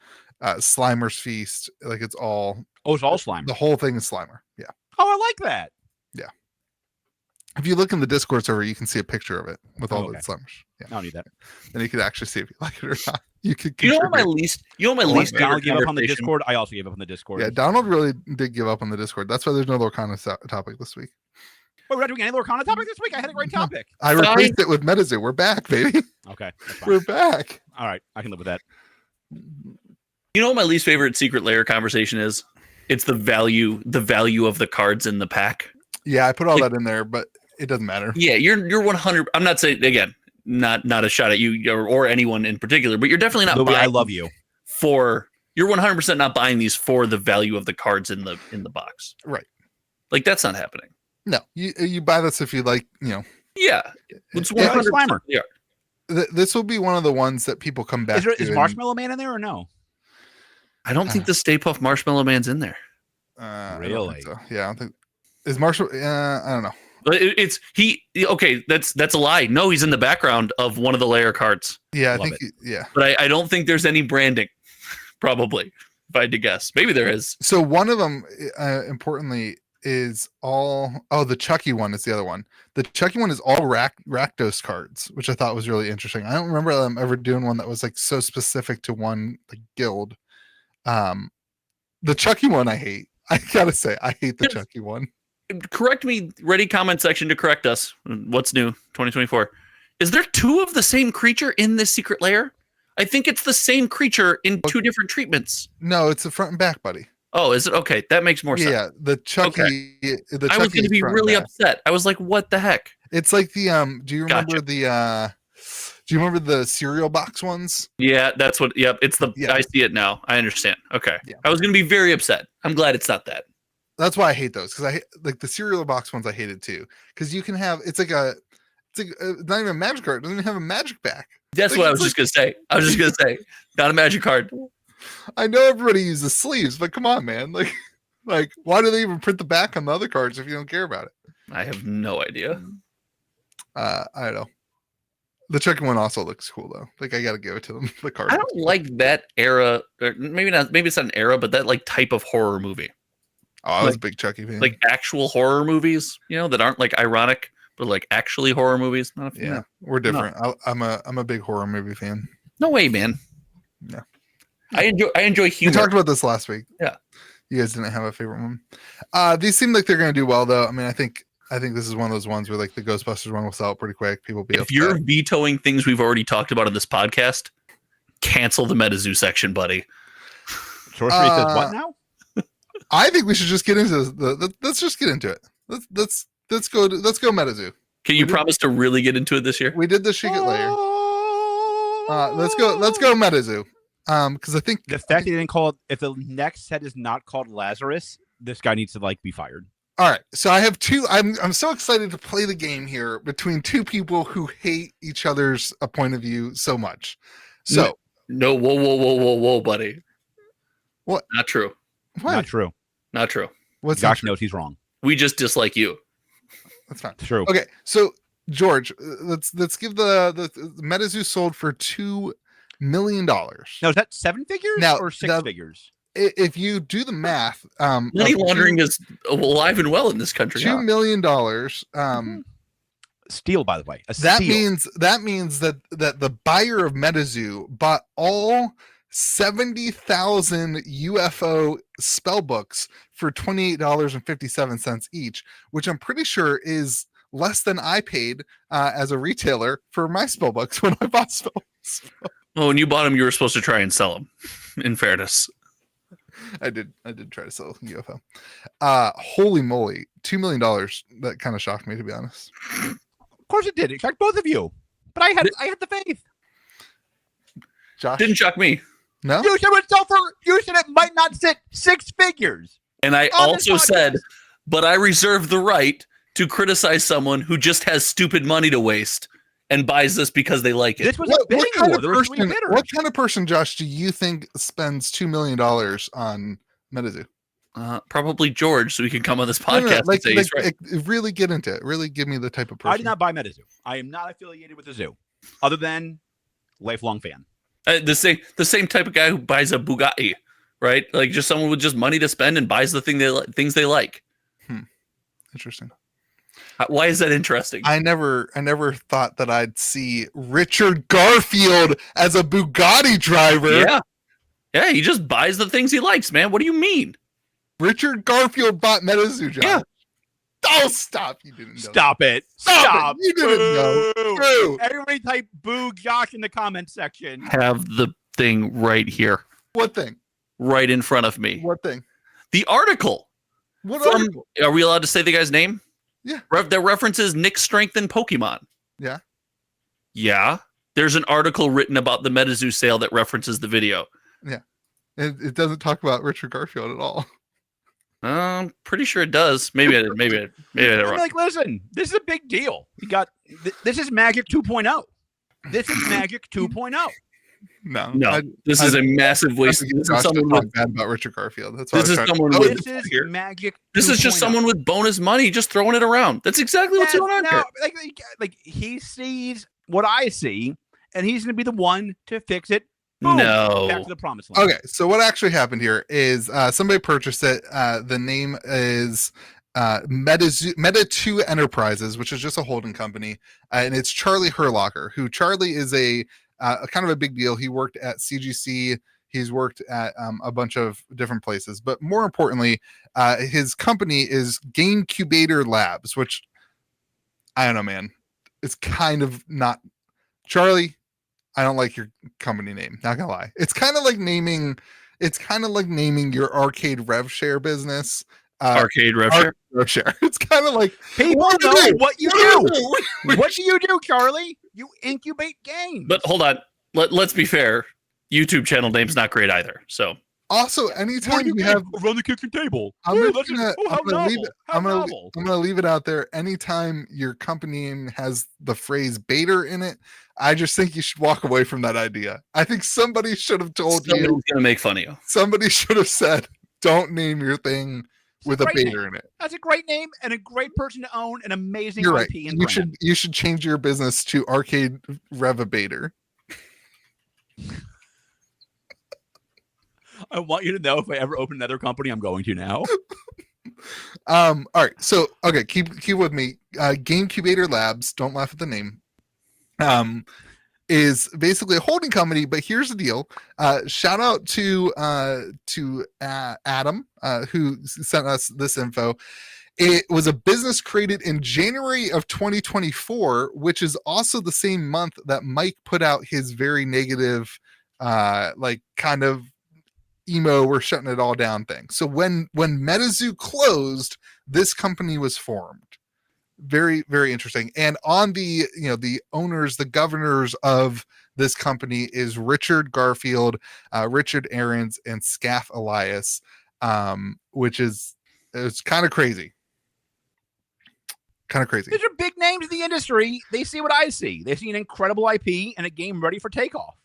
Slimer's Feast. Like it's all. Oh, it's all Slimer. The whole thing is Slimer. Yeah. Oh, I like that. Yeah. If you look in the Discord server, you can see a picture of it with all the Slimers. Yeah. I don't need that. Then you could actually see if you like it or not. You could. You know what my least. Donald gave up on the Discord. I also gave up on the Discord. Yeah, Donald really did give up on the Discord. That's why there's no Lorcana topic this week. Oh, we're not doing any Lorcana topic this week. I had a great topic. I replaced it with Metazoo. We're back, baby. Okay, we're back. All right, I can live with that. You know what my least favorite secret layer conversation is? It's the value of the cards in the pack. Yeah, I put all that in there, but it doesn't matter. Yeah, you're 100. I'm not saying again, not a shot at you or anyone in particular, but you're definitely not. Louis, I love you. You're 100% not buying these for the value of the cards in the box. Right. Like that's not happening. No, you buy this if you like, Yeah, it's 100 Slimer. Yeah. This will be one of the ones that people come back to. Is Marshmallow Man in there or no? I don't think the Stay Puft Marshmallow Man's in there. Really? So. Yeah, I don't think is Marshall. I don't know. But it's he. Okay, that's a lie. No, he's in the background of one of the layer cards. Yeah, I think. Yeah, but I don't think there's any branding. Probably, if I had to guess, maybe there is. So one of them, importantly, is all. Oh, the Chucky one is the other one. The Chucky one is all Rakdos cards, which I thought was really interesting. I don't remember them ever doing one that was like so specific to one like guild. The Chucky one I hate. I gotta say, I hate the Chucky one. Correct me, ready comment section to correct us. What's new 2024? Is there two of the same creature in this secret layer? I think it's the same creature in two different treatments. No, it's the front and back, buddy. Oh, is it? Okay, that makes more sense. Yeah, the Chucky. Okay. I was going to be really upset. I was like, what the heck? It's like the do you remember do you remember the cereal box ones? Yeah, that's what. Yep, it's the. Yeah. I see it now. I understand. Okay, yeah. I was going to be very upset. I'm glad it's not that. That's why I hate those, because I like the cereal box ones. I hated too, because you can have it's not even a magic card. It doesn't even have a magic back. That's like, what I was just going to say. I was just going to say, not a magic card. I know everybody uses sleeves, but come on, man. Like why do they even print the back on the other cards if you don't care about it? I have no idea. I don't know. The Chucky one also looks cool though. Like I got to give it to them. The card. I don't like that era. Or maybe not. Maybe it's not an era, but that like type of horror movie. Oh, I was a big Chucky fan. Like actual horror movies, that aren't like ironic, but like actually horror movies. We're different. No. I'm a big horror movie fan. No way, man. Yeah. I enjoy humor. We talked about this last week. Yeah. You guys didn't have a favorite one. These seem like they're going to do well though. I mean, I think this is one of those ones where like the Ghostbusters one will sell out pretty quick. People be. If you're vetoing things we've already talked about on this podcast, cancel the Metazoo section, buddy. Sorcery says what now? I think we should just get into let's just get into it. Let's go Metazoo. Can you promise to really get into it this year? We did the Secret Layer. Let's go Metazoo. Because I think the fact that they didn't call it, if the next set is not called Lazarus, this guy needs to be fired. All right, so I have two. I'm so excited to play the game here between two people who hate each other's point of view so much. So whoa, buddy. What? Not true. What? Not true. Not true. What's Josh knows he's wrong. We just dislike you. That's fine. True. Okay, so George, let's give the Metazoo sold for $2 million. No, is that 7 figures or 6 figures? If you do the math, money laundering is alive and well in this country. $2 million. Steal, by the way. That means that the buyer of Metazoo bought all 70,000 UFO spell books for $28.57 each, which I'm pretty sure is less than I paid as a retailer for my spell books when I bought spells. Well, when you bought them, you were supposed to try and sell them. In fairness, I did try to sell UFO. Holy moly, $2 million. That kind of shocked me, to be honest. Of course it did. It shocked both of you. But I had the faith. Josh Didn't shock me. No. You said it might not sit 6 figures. And I On this also podcast. said, but I reserve the right to criticize someone who just has stupid money to waste and buys this because they like it. This was a bidding war. There were 3 bidders. What kind of person, Josh, do you think spends $2 million on Metazoo? Probably George, so he can come on this No, podcast like, and say he's right. really get into it. Really give me the type of person. I did not buy Metazoo. I am not affiliated with the zoo, other than lifelong fan. The same type of guy who buys a Bugatti, right? Like just someone with just money to spend and buys the things they like. Interesting. Why is that interesting? I never thought that I'd see Richard Garfield as a Bugatti driver. Yeah, he just buys the things he likes, man. What do you mean? Richard Garfield bought Metazoo, Josh. Yeah. Oh, stop! You didn't know. Stop it! Stop it. You didn't know. Boo. Boo. Everybody type "boo" Josh in the comment section. Have the thing right here, What thing? right in front of me. What thing? The article. What article? Are we allowed to say the guy's name? Yeah. That references Nick's strength in Pokemon. Yeah. Yeah. There's an article written about the Metazoo sale that references the video. It doesn't talk about Richard Garfield at all. I'm pretty sure it does. Maybe I did. Maybe I did it I'm wrong. like, listen, this is a big deal. You got this is Magic 2.0. This is Magic 2.0. No. This is a massive waste. This is someone with bad about Richard Garfield. That's This is someone to- with- This is here. Magic. This is just 2.0. someone with bonus money just throwing it around. That's exactly what's going on No, here. like he sees what I see, and he's going to be the one to fix it. Boom, No. back to the promised land. Okay, so what actually happened here is somebody purchased it. The name is Meta2 Enterprises, which is just a holding company, and it's Charlie Herlocker. Who Charlie is a kind of a big deal. He worked at CGC. He's worked at a bunch of different places, but more importantly, his company is GameCubator Labs, which I don't know, man. It's kind of not Charlie. I don't like your company name. Not gonna lie. It's kind of like naming your arcade rev share business. Arcade rev share. Rev share. It's kind of like People what do know you do? what you What do. What do you do, Charlie? You incubate games. But hold on. Let's be fair. YouTube channel name's not great either. So Also, anytime you have, run the kitchen table. I'm Ooh, just that's gonna, how I'm gonna leave novel. it. How I'm gonna, novel. I'm gonna leave it out there. Anytime your company name has the phrase "baiter" in it, I just think you should walk away from that idea. I think somebody should have told somebody's you. gonna make fun of you. Somebody should have said, "Don't name your thing It's with a great baiter name. in it." That's a great name and a great person to own an amazing You're right. IP and You brand. should change your business to Arcade Revabator. I want you to know if I ever open another company, I'm going to now. All right. So okay, keep with me. GameCubator Labs. Don't laugh at the name. Is basically a holding company, but here's the deal. Shout out to Adam, who sent us this info. It was a business created in January of 2024, which is also the same month that Mike put out his very negative, like kind of emo, we're shutting it all down thing. So when Metazoo closed, this company was formed. Very, very interesting. And on the owners, the governors of this company is Richard Garfield, Richard Aarons, and Scaff Elias, which is it's kind of crazy. Kind of crazy. These are big names in the industry. They see what I see. They see an incredible IP and a game ready for takeoff.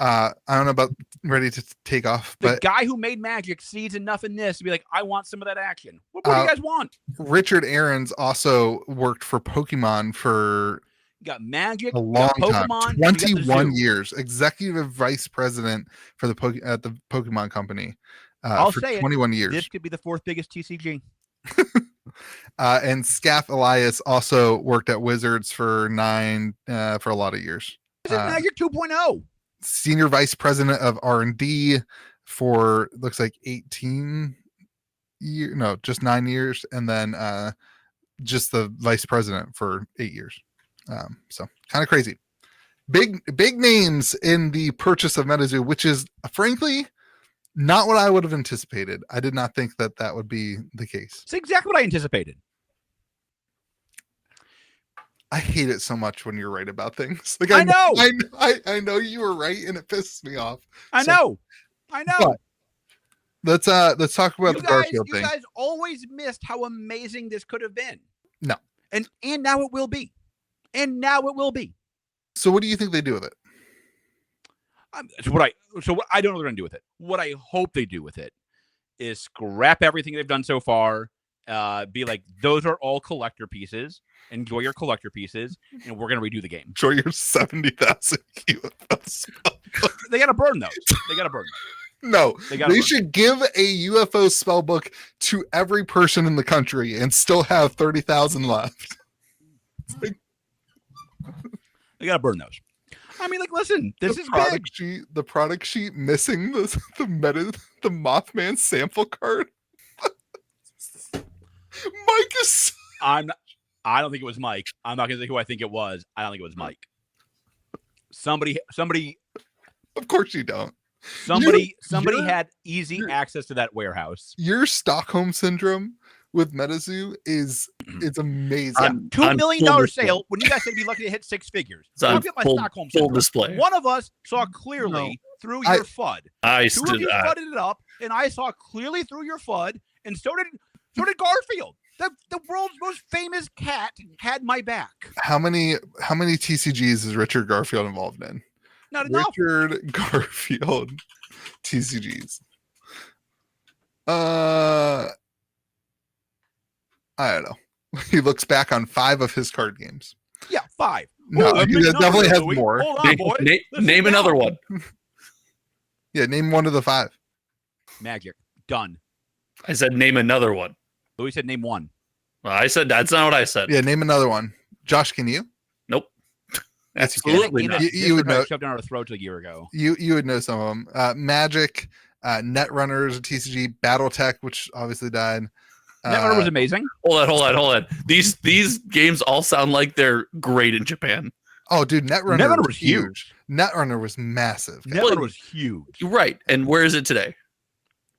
I don't know about ready to take off, The but guy who made Magic sees enough in this to be like, I want some of that action. What do you guys want? Richard Aarons also worked for Pokemon for You got Magic, a you long got Pokemon, time, you got the 21 zoo. years, executive vice president for the Pokemon company I'll for say it. 21 years. This could be the 4th biggest TCG. And Scaff Elias also worked at Wizards for a lot of years. This is Magic 2.0. Senior vice president of R&D for looks like 9 years, and then just the vice president for 8 years. So kind of crazy. Big names in the purchase of Metazoo, which is frankly Not what I would have anticipated. I did not think that would be the case. It's exactly what I anticipated. I hate it so much when you're right about things. Like I know. I know you were right, and it pisses me off. I know. But let's talk about the Garfield thing. You guys always missed how amazing this could have been. No. And now it will be. And now it will be. So what do you think they do with it? So what I don't know what they're gonna do with it. What I hope they do with it is scrap everything they've done so far. Be like, those are all collector pieces. Enjoy your collector pieces, and we're gonna redo the game. Enjoy your 70,000 UFOs. They gotta burn those. No, they should give a UFO spellbook to every person in the country and still have 30,000 left. They gotta burn those. I mean, like, listen, this is product big. sheet. The product sheet missing the Mothman sample card. Mike is. I don't think it was Mike. I'm not gonna say who I think it was. I don't think it was Mike. Somebody. Of course you don't. Somebody had easy access to that warehouse. Your Stockholm syndrome with Metazoo is amazing. $2 million sale when you guys said be lucky to hit 6 figures. Look at my Stockholm syndrome. Full display. One of us saw clearly through your FUD. Two of you FUD'd it up, and I saw clearly through your FUD, and so did Garfield. The world's most famous cat had my back. How many TCGs is Richard Garfield involved in? Not enough. Richard Garfield TCGs. I don't know. He looks back on 5 of his card games. Yeah, 5. No, he definitely has more. Hold on, boy. Name another one. Yeah, name one of the 5. Magic. Done. I said name another one. Louis said name one. Well, I said that's not what I said. Yeah, name another one. Josh, can you? Nope. Absolutely not. You would know. Shoved down our throats a year ago. You would know some of them. Magic, Netrunners, TCG, BattleTech, which obviously died. Netrunner was amazing. Hold on. These games all sound like they're great in Japan. Oh, dude, Netrunner was huge. Netrunner was massive. Netrunner was huge. Right. And where is it today?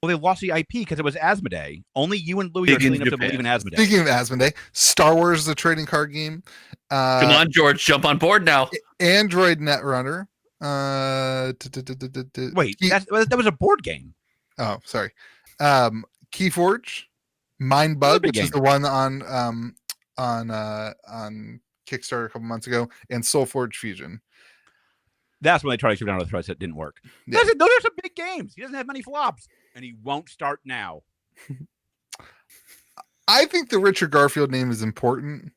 Well, they lost the IP because it was Asmodee. Only you and Louis are clean enough to believe in Asmodee. Speaking of Asmodee, Star Wars is a trading card game. Come on, George, jump on board now. Android Netrunner. Wait, that was a board game. Oh, sorry. Keyforge, Mindbug, which is the one on Kickstarter a couple months ago, and Soulforge Fusion. That's when they tried to shoot down the threads that didn't work. Yeah. Those are some big games. He doesn't have many flops, and he won't start now. I think the Richard Garfield name is important.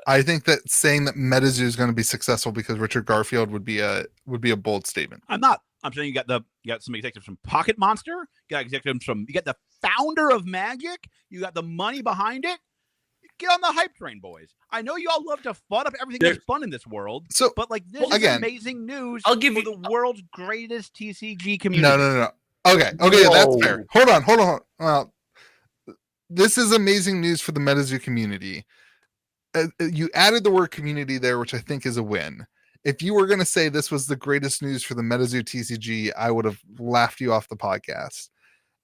I think that saying that Metazoo is going to be successful because Richard Garfield would be a bold statement. I'm not. I'm saying you got some executives from Pocket Monster. You got the founder of Magic. You got the money behind it. Get on the hype train, boys. I know you all love to fun up everything that's fun in this world. But like this is amazing news. I'll give you the world's greatest TCG community. No. Okay, that's fair. Hold on. Well, this is amazing news for the Metazoo community. You added the word community there, which I think is a win. If you were going to say this was the greatest news for the Metazoo TCG, I would have laughed you off the podcast.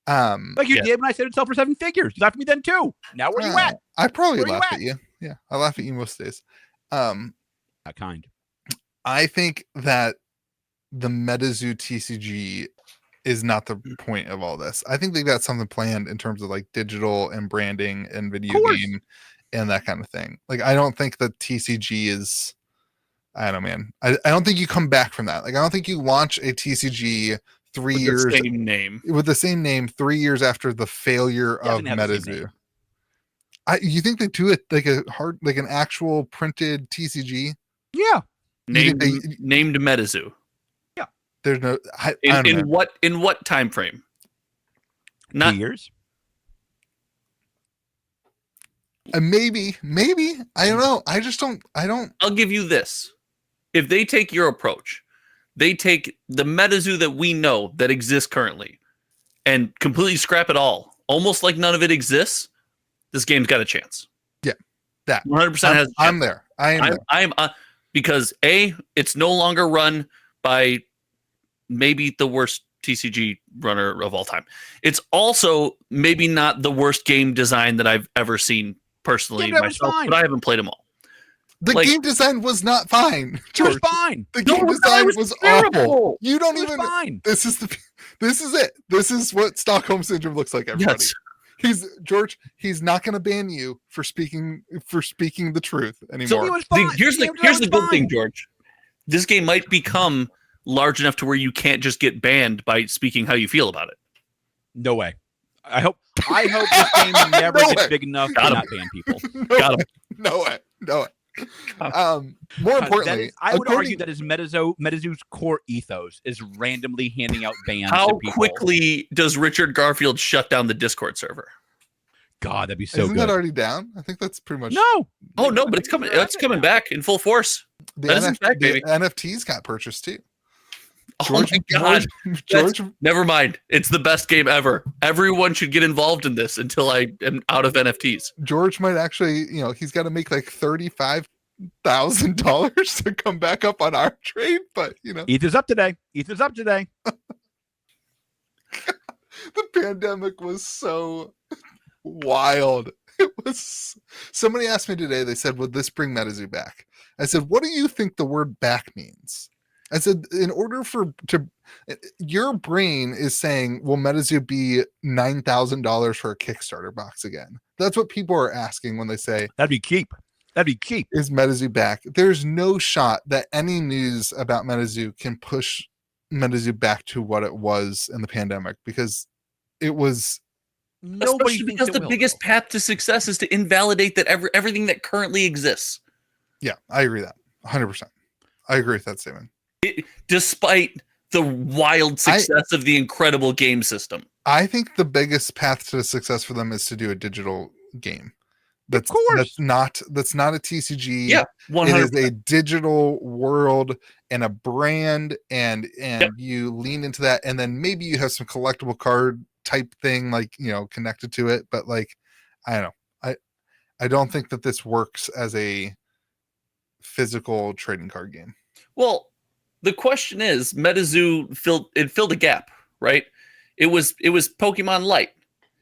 Like you did when I said itself for 7 figures. You laughed at me then too. Now where you at? I probably laughed at you. Yeah, I laugh at you most days. That kind. I think that the Metazoo TCG is not the point of all this. I think they got something planned in terms of like digital and branding and video game and that kind of thing. Like I don't think the TCG is. I don't know, man. I don't think you come back from that. Like I don't think you launch a TCG 3 years with the same name 3 years after the failure of Metazoo. You think they do it like an actual printed TCG? Yeah. Named Metazoo. Yeah. There's no in what time frame? Not 2 years. Maybe. I don't know. I don't. I'll give you this. If they take your approach, they take the Metazoo that we know that exists currently and completely scrap it all, almost like none of it exists, this game's got a chance. Yeah. That 100% has. I'm there. I'm because it's no longer run by maybe the worst TCG runner of all time. It's also maybe not the worst game design that I've ever seen personally myself, but I haven't played them all. The game design was not fine. It was fine. The game design was awful. You don't even. Fine. This is it. This is what Stockholm Syndrome looks like, everybody. Yes. He's not going to ban you for speaking the truth anymore. So he was fine. Here's the good thing, George. This game might become large enough to where you can't just get banned by speaking how you feel about it. No way. I hope this game never gets big enough to not ban people. Got him. No way. More importantly, I would argue that is Metazoo's core ethos is randomly handing out bans. How to people. quickly does Richard Garfield shut down the Discord server? God, that'd be so Isn't good. that already down? I think that's pretty much. No. Oh no, but it's coming. It's coming back in full force. The, baby. NFTs got purchased too. Oh my God, George. Never mind. It's the best game ever. Everyone should get involved in this until I am out of NFTs. George might actually, he's got to make like $35,000 to come back up on our trade, but Ether's up today. The pandemic was so wild. It was. Somebody asked me today. They said, "Would this bring Metazoo back?" I said, "What do you think the word 'back' means?" I said, "In order your brain is saying, will Metazoo be $9,000 for a Kickstarter box again?" That's what people are asking when they say, That'd be cheap. Is Metazoo back? There's no shot that any news about Metazoo can push Metazoo back to what it was in the pandemic, because it was. Especially because the biggest path to success is to invalidate that everything that currently exists. Yeah, I agree with that 100%. I agree with that statement. Despite the wild success of the incredible game system, I think the biggest path to success for them is to do a digital game. That's not a TCG. Yeah, 100%. It is a digital world and a brand, and you lean into that, and then maybe you have some collectible card type thing, like connected to it. But like, I don't know. I don't think that this works as a physical trading card game. Well, the question is, Metazoo filled a gap, right? It was Pokemon Light.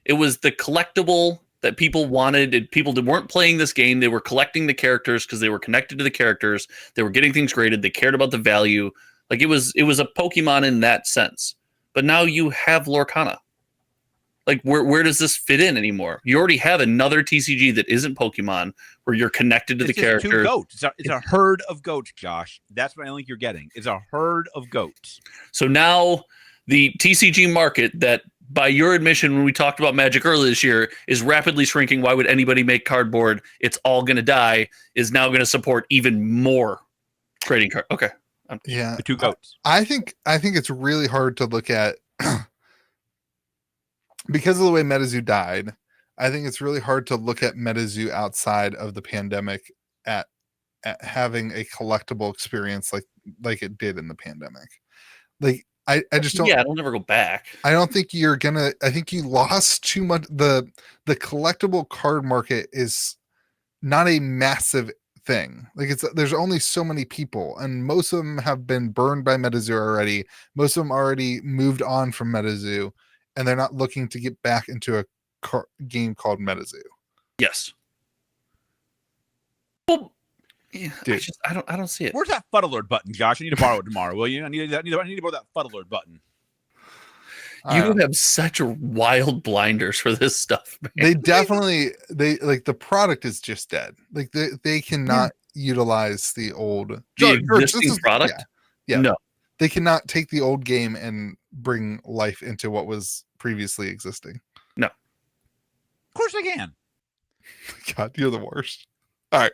It was the collectible that people wanted. And people that weren't playing this game, they were collecting the characters because they were connected to the characters. They were getting things graded. They cared about the value. Like it was a Pokemon in that sense. But now you have Lorcana. Like where does this fit in anymore? You already have another TCG that isn't Pokemon where you're connected to the characters. Two goats. It's a herd of goats, Josh. That's what I think you're getting. It's a herd of goats. So now the TCG market that, by your admission, when we talked about Magic earlier this year, is rapidly shrinking. Why would anybody make cardboard? It's all going to die. Is now going to support even more trading card. Okay. Yeah. The two goats. I think it's really hard to look at because of the way Metazoo died. I think it's really hard to look at Metazoo outside of the pandemic at having a collectible experience like it did in the pandemic. Like I just don't. Yeah, it'll never go back. I don't think you're gonna. I think you lost too much. The collectible card market is not a massive thing. Like there's only so many people, and most of them have been burned by Metazoo already. Most of them already moved on from Metazoo, and they're not looking to get back into a game called Metazoo. Yes. Well, yeah, I don't see it. Where's that FUD alert button, Josh? I need to borrow it tomorrow, will you? I need to borrow that FUD alert button. You have such such blinders for this stuff, man. They definitely the product is just dead. Like they cannot utilize the old existing product. Yeah. No. They cannot take the old game and bring life into what was previously existing. No. Of course they can. God, you're the worst. All right.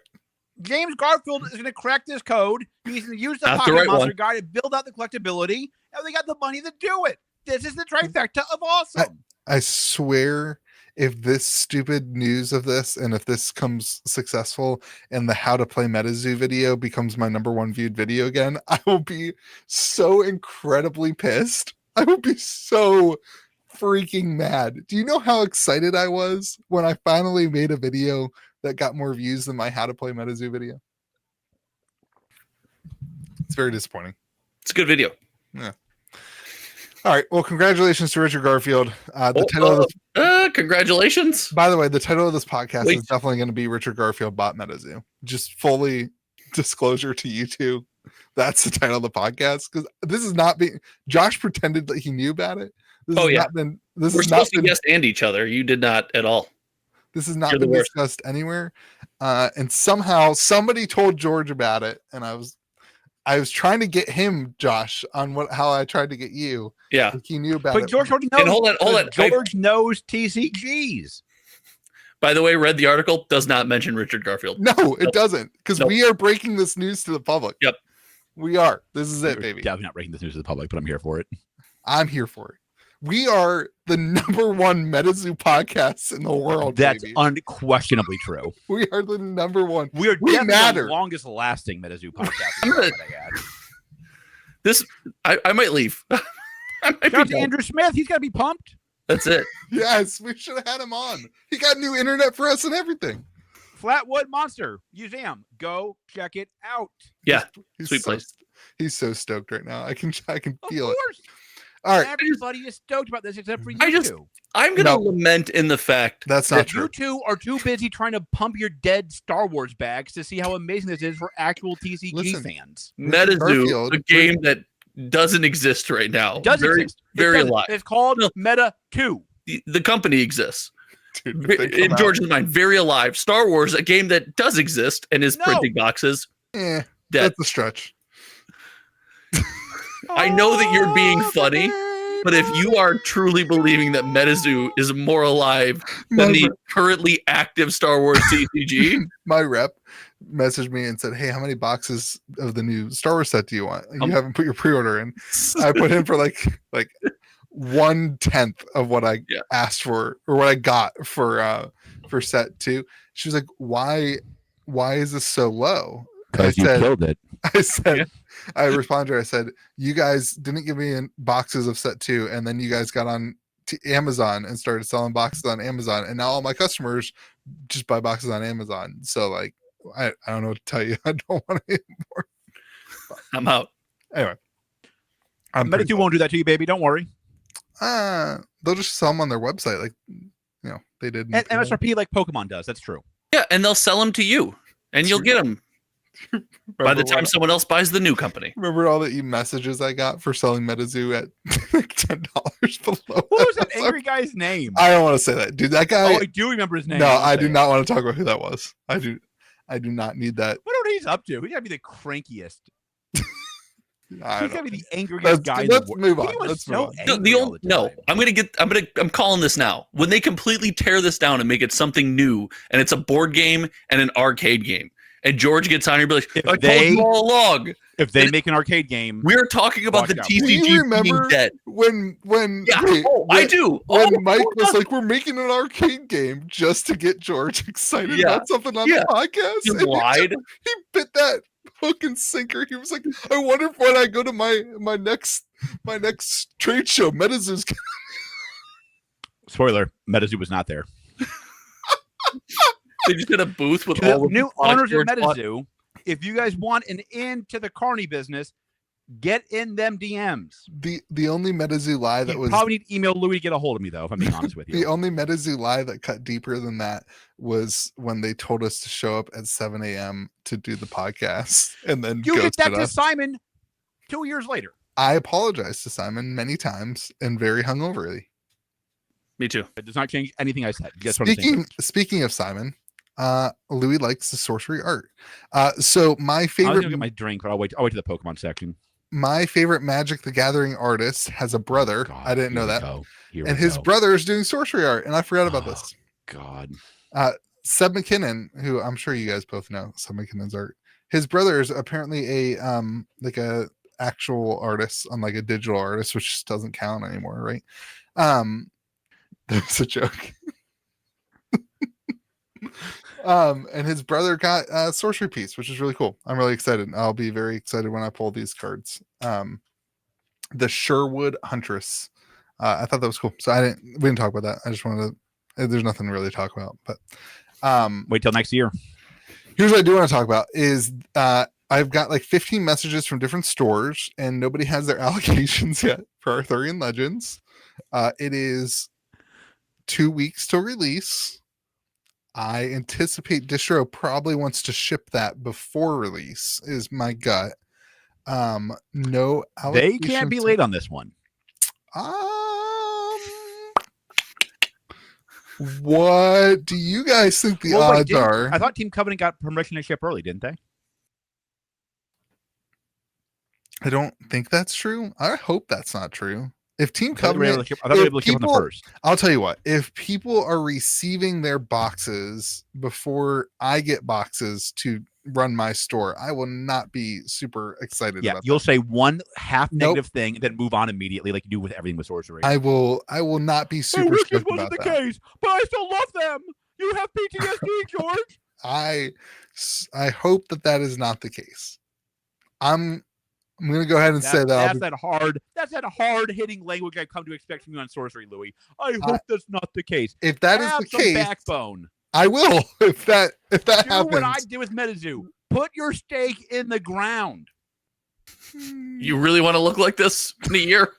James Garfield is going to crack this code. He's going to use the That's Pocket the right Monster one. guy to build out the collectability, and they got the money to do it. This is the trifecta of awesome. I swear, if this stupid news of this, and if this comes successful, and the How to Play Metazoo video becomes my #1 viewed video again, I will be so incredibly pissed. I will be so freaking mad. Do you know how excited I was when I finally made a video that got more views than my How to Play Metazoo video? It's very disappointing. It's a good video. Yeah. All right. Well, congratulations to Richard Garfield. The title of this, Congratulations. by the way, the title of this podcast Wait. is definitely going to be Richard Garfield bought Metazoo. Just fully disclosure to you two. That's the title of the podcast because this is not being. Josh pretended that he knew about it. This has not been. This We're has not supposed to been. yes and each other. You did not at all. This has not You're the been worst. discussed anywhere. And somehow somebody told George about it, and I was trying to get him, Josh, on how I tried to get you. Yeah. Like he knew about But it. George already knows. And hold on. George knows TCGs. By the way, read the article. Does not mention Richard Garfield. No, it doesn't, because Nope. we are breaking this news to the public. Yep. We are. This is it, We're baby. definitely not breaking this news to the public, but I'm here for it. I'm here for it. We are the number one Metazoo podcast in the world. That's baby. unquestionably true. We are the number one. We are We definitely matter. the longest lasting Metazoo podcast. I'm gonna- This I might leave. I might be Shout out to done. Andrew Smith. He's got to be pumped. That's it. Yes, we should have had him on. He got new internet for us and everything. Flatwood Monster Museum. Go check it out. Yeah. He's Sweet so, place. He's so stoked right now. I can Of feel it. course. All right, Everybody is stoked about this except for you I just- two. I'm gonna No. lament in the fact that's not that true. You two are too busy trying to pump your dead Star Wars bags to see how amazing this is for actual TCG Listen. fans. Metazoo, Garfield- a game that doesn't exist right now, It does very, exist. It very does. alive. It's called No. Meta 2. The company exists. Dude, if they come In out- George's mind, very alive. Star Wars, a game that does exist and is No. printing boxes. dead. Dead. That's a stretch. I know that you're being funny, but if you are truly believing that Metazoo is more alive than the currently active Star Wars TCG, My rep messaged me and said, "Hey, how many boxes of the new Star Wars set do you want? You haven't put your pre-order in." I put in for like 1/10 of what I Yeah. asked for or what I got for set 2. She was like, "Why is this so low?" Because you said- killed it. I said, Yeah. I responded to her, I said, "You guys didn't give me boxes of set 2, and then you guys got on Amazon and started selling boxes on Amazon, and now all my customers just buy boxes on Amazon." So like, I don't know what to tell you. I don't want to anymore. I'm out. Anyway, I'm Meta 2 won't do that to you, baby. Don't worry. they'll just sell them on their website, like they did. in And April. MSRP like Pokemon does. That's true. Yeah, and they'll sell them to you, and you'll get them by the Remember time what- someone else buys the new company. Remember all the messages I got for selling Metazoo at like $10 below? What was that MSRP? angry guy's name? I don't want to say that, dude. That guy. Oh, I do remember his name. No, I'll I say do it. not want to talk about who that was. I do not need that. I wonder what he's up to. He's gotta be the crankiest. I He's don't- gotta be the angriest Let's- guy in let's the world. move on. He was Let's so move on. angry all the time. I'm calling this now. When they completely tear this down and make it something new, and it's a board game and an arcade game, and George gets on here and be like, If "I told they- you all along." If they make an arcade game, We're talking about Watch the out. TCG Do you being remember dead. when Yeah, wait, I when- do. when Oh, Mike hold was on. like, "We're making an arcade game just to get George excited Yeah. about something on Yeah. the podcast," You and lied. he bit that hook and sinker. He was like, "I wonder if when I go to my next trade show, Metazoo's." spoiler, Metazoo was not there. They just did a booth with To the all the new products owners of George bought. Metazoo, if you guys want an in to the carny business, get in them DMs. The only Metazoo lie that You was probably need to email Louis to get a hold of me, though, if I'm being honest with the you. only Metazoo lie that cut deeper than that was when they told us to show up at 7 a.m. to do the podcast, and then You did that ghosted to us. Simon 2 years later. I apologized to Simon many times and very hungoverly. Me too. It does not change anything I said. Guess what I'm saying? Speaking of Simon, Louis likes the sorcery art. So my I was favorite gonna get my drink, but I'll wait to the Pokemon section. Magic the Gathering artist has a brother. God, I didn't know here we that. go. Here And we his go. brother is doing sorcery art, and I forgot about Oh, this. God. Seb McKinnon, who I'm sure you guys both know, Seb McKinnon's art. His brother is apparently a actual artist, unlike a digital artist, which just doesn't count anymore, right? That's a joke. And his brother got a sorcery piece, which is really cool. I'm really excited. I'll be very excited when I pull these cards. The Sherwood Huntress. I thought that was cool. So we didn't talk about that. I just wanted to, there's nothing to really talk about, but Wait till next year. here's what I do want to talk about is I've got like 15 messages from different stores, and nobody has their allocations yet for Arthurian Legends. It is 2 weeks till release. I anticipate Distro probably wants to ship that before release, is my gut. No allocations. They can't be late on this one. What do you guys think the odds are? I thought Team Covenant got permission to ship early, didn't they? I don't think that's true. I hope that's not true. If Team I thought Covenant, they were able to ship on the first. I'll tell you what, if people are receiving their boxes before I get boxes to run my store, I will not be super excited about you'll that. say one half negative thing and then move on immediately like you do with everything with Sorcery. I will not be super stoked about that. Case, but I still love them. You have PTSD, George. I hope that is not the case. I'm going to go ahead and say that. That's that hard hitting language I've come to expect from you on Sorcery, Louis. I hope that's not the case. If that is the case, backbone. I will. If that happens, do what I did with Metazoo. Put your stake in the ground. You really want to look like this in a year?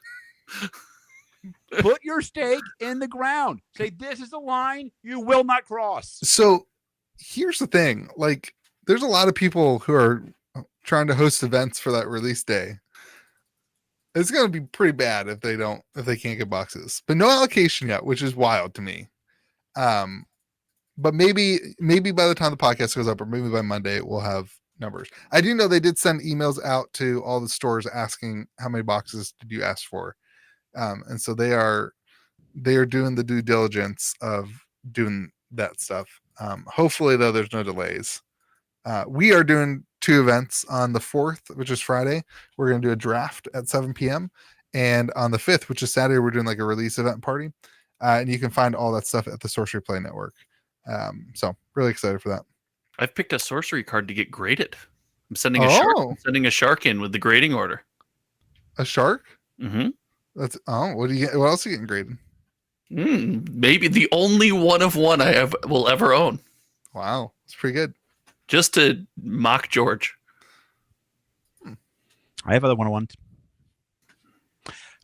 Put your stake in the ground. Say, this is a line you will not cross. So here's the thing. Like, there's a lot of people who are trying to host events for that release day. It's going to be pretty bad if they can't get boxes, but no allocation yet, which is wild to me. But maybe by the time the podcast goes up, or maybe by Monday, we'll have numbers. I do know they did send emails out to all the stores asking how many boxes did you ask for. And so they are doing the due diligence of doing that stuff. Hopefully though, there's no delays. We are doing 2 events on the 4th, which is Friday. We're going to do a draft at 7 p.m. And on the 5th, which is Saturday, we're doing like a release event party. And you can find all that stuff at the Sorcery Play Network. So really excited for that. I've picked a sorcery card to get graded. I'm sending a shark in with the grading order. A shark? Mm-hmm. What else are you getting graded? Maybe the only one of one I will ever own. Wow, it's pretty good. Just to mock George. I have other 101s.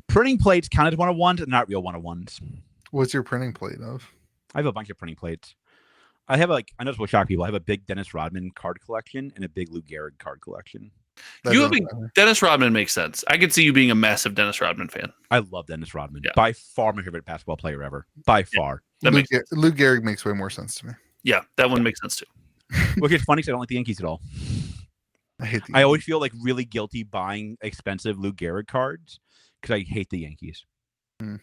Printing plates count as 101s, not real 101s. What's your printing plate of? I have a bunch of printing plates. I know this will shock people. I have a big Dennis Rodman card collection and a big Lou Gehrig card collection. Dennis Rodman makes sense. I could see you being a massive Dennis Rodman fan. I love Dennis Rodman. Yeah. By far my favorite basketball player ever. By far. Lou Gehrig makes way more sense to me. Yeah, that one makes sense too. Which is funny because I don't like the Yankees at all. I always feel like really guilty buying expensive Lou Gehrig cards because I hate the Yankees.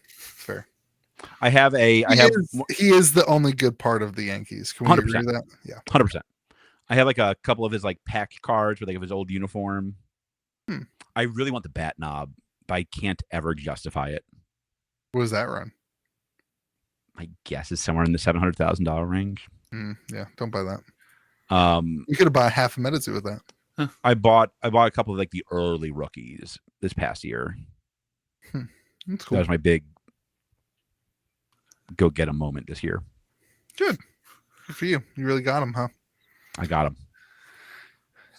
Fair. He is the only good part of the Yankees. Can we 100%. agree with that? Yeah. 100%. I have like a couple of his like pack cards where they have his old uniform. I really want the bat knob, but I can't ever justify it. What does that run? I guess it's somewhere in the $700,000 range. Yeah, don't buy that. You could have bought half a Metazoo with that. Huh. I bought a couple of like the early rookies this past year. That's cool. That was my big go get a moment this year. Good for you. You really got them, huh? I got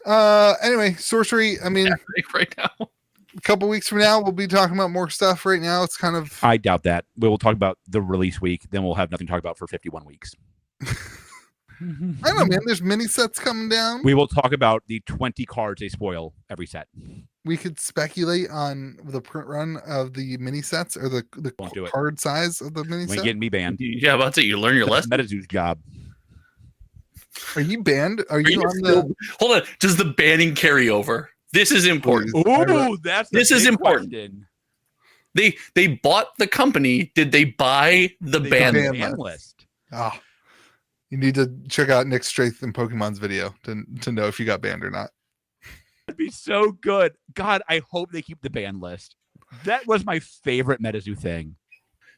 them. Anyway, Sorcery. I mean, right now, a couple weeks from now, we'll be talking about more stuff. Right now, it's kind of. I doubt that. We will talk about the release week. Then we'll have nothing to talk about for 51 weeks. I don't know, man. There's mini sets coming down. We will talk about the 20 cards they spoil every set. We could speculate on the print run of the mini sets or the card size of the mini set. Getting me banned. Yeah, about to. You learn your lesson. Metazoo's job. Are you banned? Are you on the? Hold on. Does the banning carry over? This is important. Ooh, this is important. Question. They bought the company. Did they buy the ban list? Ah, you need to check out Nick Straith and Pokemon's video to know if you got banned or not. That'd be so good. God, I hope they keep the ban list. That was my favorite Metazoo thing.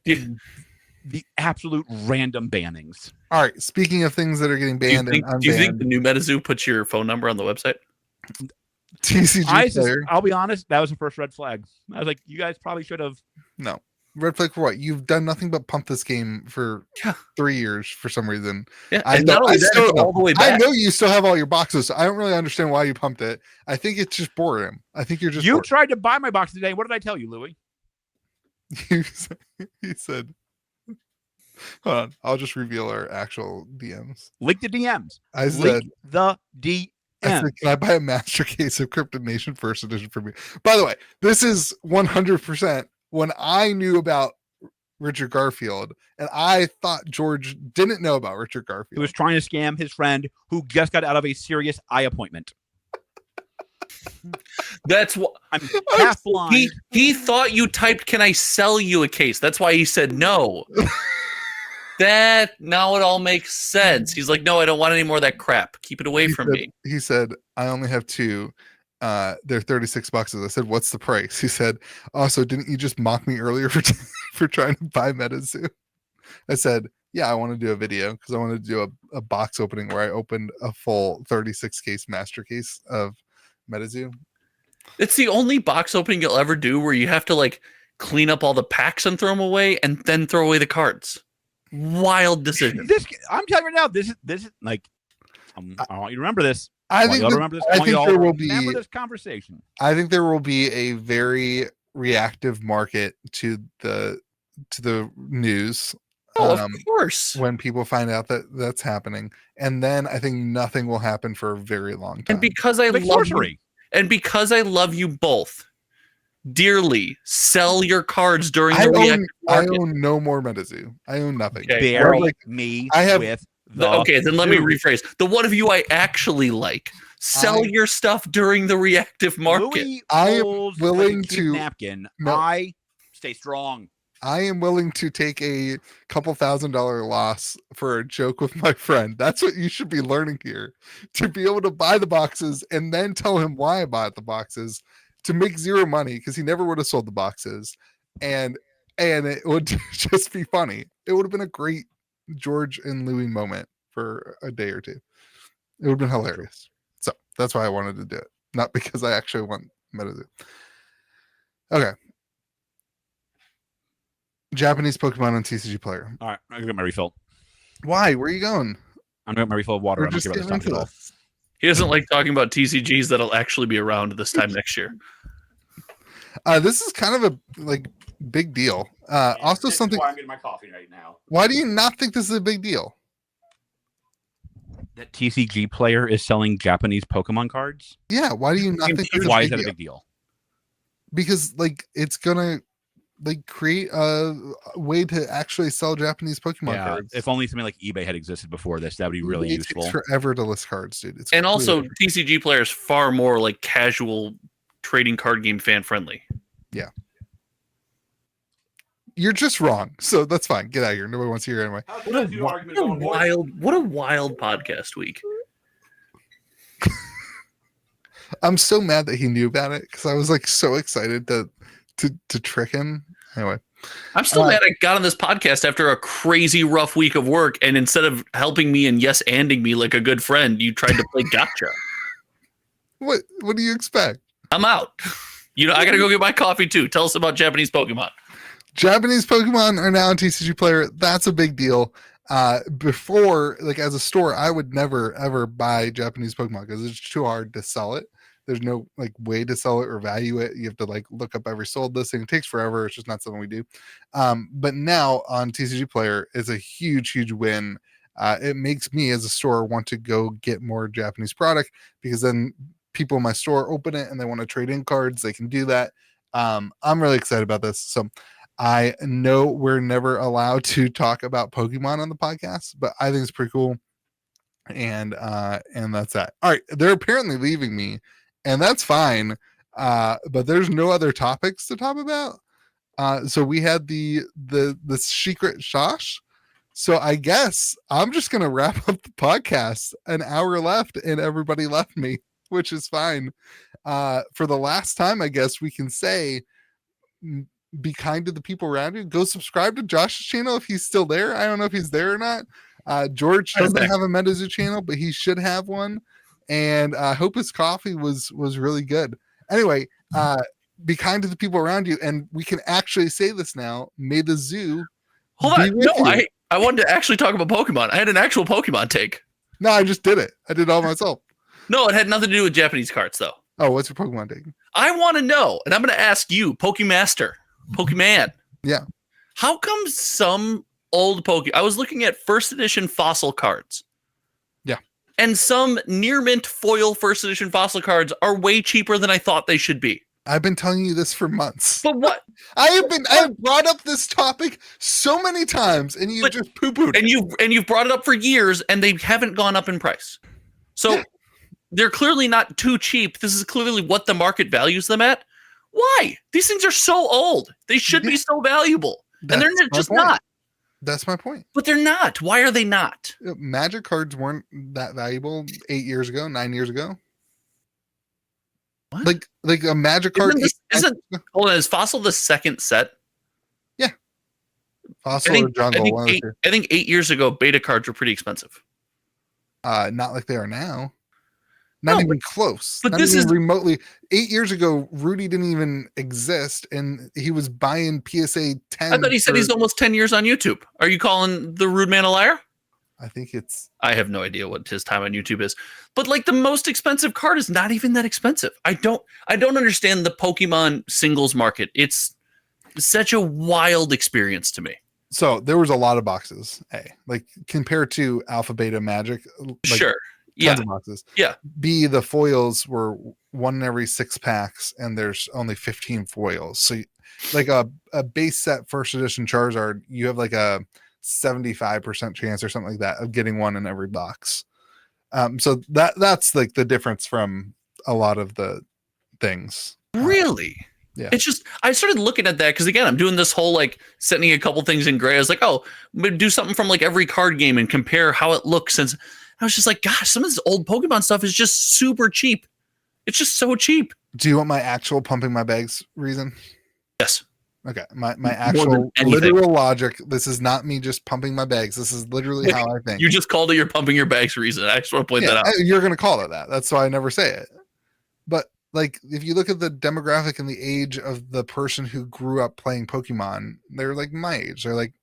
The absolute random bannings. All right. Speaking of things that are getting banned and unbanned, do you think the new Metazoo puts your phone number on the website? TCG player. I'll be honest, that was the first red flag. I was like, you guys probably should have. No. Red flag for what? You've done nothing but pump this game for 3 years for some reason. Yeah, I and know, not only that, it's all the way I back. know you still have all your boxes. So I don't really understand why you pumped it. I think it's just boredom. I think you're just You bored. tried to buy my box today. What did I tell you, Louis? He said, hold on, I'll just reveal our actual DMs. Link the DMs. I said, Link the DMs. I said, can I buy a master case of Cryptid Nation first edition for me? By the way, this is 100% when I knew about Richard Garfield, and I thought George didn't know about Richard Garfield. He was trying to scam his friend who just got out of a serious eye appointment. That's what I'm half blind. he thought you typed, "Can I sell you a case?" That's why he said no. That now it all makes sense. He's like, "No, I don't want any more of that crap. Keep it away from me." He said, "I only have 2. They're $36." I said, "What's the price?" He said, "Also, didn't you just mock me earlier for trying to buy Metazoo?" I said, "Yeah, I want to do a video because I want to do a box opening where I opened a full 36 case master case of Metazoo." It's the only box opening you'll ever do where you have to like clean up all the packs and throw them away, and then throw away the cards. Wild decision. I'm telling you right now. This is like. I want you to remember this. I think there will be remember this conversation. I think there will be a very reactive market to the news. Of course. When people find out that that's happening, and then I think nothing will happen for a very long time. And because I love Sorcery. And because I love you both dearly, sell your cards during the reactive market. I own no more Metazoo. I own nothing. Okay. Bury me with the okay, then let me zoo. rephrase. The one of you I actually like. Sell your stuff during the reactive market. Louis I am folds willing like a to napkin. No. I stay strong. I am willing to take a couple $1,000 loss for a joke with my friend. That's what you should be learning here. To be able to buy the boxes and then tell him why I bought the boxes, to make zero money because he never would have sold the boxes, and it would just be funny. It would have been a great George and Louis moment for a day or two. It would have been hilarious. So that's why I wanted to do it, not because I actually want Metazoo. Okay. Japanese Pokemon on TCG Player. All right, I'm gonna get my refill. Why? Where are you going? I'm gonna get my refill of water. We're I don't just care about getting this into topic at all. this. He doesn't like talking about TCGs that'll actually be around this time next year. This is kind of a big deal. Also, something. Why I'm getting my coffee right now. Why do you not think this is a big deal? That TCG player is selling Japanese Pokemon cards. Yeah. Why do you not think this Why is is a that big a deal? big deal? Because it's gonna create a way to actually sell Japanese Pokemon cards. If only something like eBay had existed before this, that would be really it useful. takes forever to list cards, dude. And also, TCG Player is far more like casual trading card game fan friendly. Yeah. You're just wrong. So that's fine. Get out of here. Nobody wants to hear anyway. What a wild podcast week. I'm so mad that he knew about it because I was so excited to trick him. Anyway, I'm still mad I got on this podcast after a crazy rough week of work, and instead of helping me and yes-anding me like a good friend, you tried to play gotcha. What do you expect? I'm out. I gotta go get my coffee too. Tell us about Japanese Pokemon. Japanese Pokemon are now on TCG Player. That's a big deal. Before, as a store, I would never ever buy Japanese Pokemon because it's too hard to sell it. There's no way to sell it or value it. You have to look up every sold listing. It takes forever. It's just not something we do. But now on TCG Player is a huge, huge win. It makes me as a store want to go get more Japanese product because then people in my store open it and they want to trade in cards. They can do that. I'm really excited about this. So I know we're never allowed to talk about Pokemon on the podcast, but I think it's pretty cool. And that's that. All right. They're apparently leaving me. And that's fine, but there's no other topics to talk about. So we had the secret Shosh. So I guess I'm just gonna wrap up the podcast. An hour left, and everybody left me, which is fine. For the last time, I guess we can say, be kind to the people around you. Go subscribe to Josh's channel if he's still there. I don't know if he's there or not. George doesn't have a Metazoo channel, but he should have one. And I hope his coffee was really good. Anyway, be kind to the people around you, and we can actually say this now. May the zoo. Hold be on. with No, you. I wanted to actually talk about Pokemon. I had an actual Pokemon take. No, I just did it. I did it all myself. No, it had nothing to do with Japanese cards, though. Oh, what's your Pokemon take? I want to know, and I'm going to ask you, Pokemaster, Pokemon. Yeah. How come some old I was looking at first edition fossil cards. Yeah. And some near mint foil first edition fossil cards are way cheaper than I thought they should be. I've been telling you this for months. But what? I have brought up this topic so many times, and you just poo-pooed it. And you've brought it up for years, and they haven't gone up in price. So they're clearly not too cheap. This is clearly what the market values them at. Why? These things are so old. They should be so valuable. And they're just not. That's my point. But they're not. Why are they not? Magic cards weren't that valuable 8 years ago, 9 years ago. What? Like a Magic card. Hold on, is Fossil the second set? Yeah. Fossil or Jungle. I think 8 years ago, beta cards were pretty expensive. Not like they are now. Not even close. But not this even is remotely. 8 years ago, Rudy didn't even exist, and he was buying PSA 10. I thought he said he's almost 10 years on YouTube. Are you calling the rude man a liar? I think it's. I have no idea what his time on YouTube is, but like the most expensive card is not even that expensive. I don't understand the Pokemon singles market. It's such a wild experience to me. So there was a lot of boxes. Like compared to Alpha, Beta, Magic. Sure. Tons of boxes. Yeah. B, the foils were 1 in every 6 packs, and there's only 15 foils. So, like a base set first edition Charizard, you have like a 75% chance or something like that of getting 1 in every box. So that's like the difference from a lot of the things. Really? Yeah. It's just I started looking at that because again, I'm doing this whole like setting a couple things in gray. I was like, oh, I'm gonna do something from like every card game and compare how it looks since. I was just like, gosh, some of this old Pokemon stuff is just super cheap. It's just so cheap. Do you want my actual pumping my bags reason? Yes. Okay. My actual literal logic. This is not me just pumping my bags. This is literally how I think. You just called it your pumping your bags reason. I just want to point that out. You're going to call it that. That's why I never say it. But like, if you look at the demographic and the age of the person who grew up playing Pokemon, they're like my age. They're like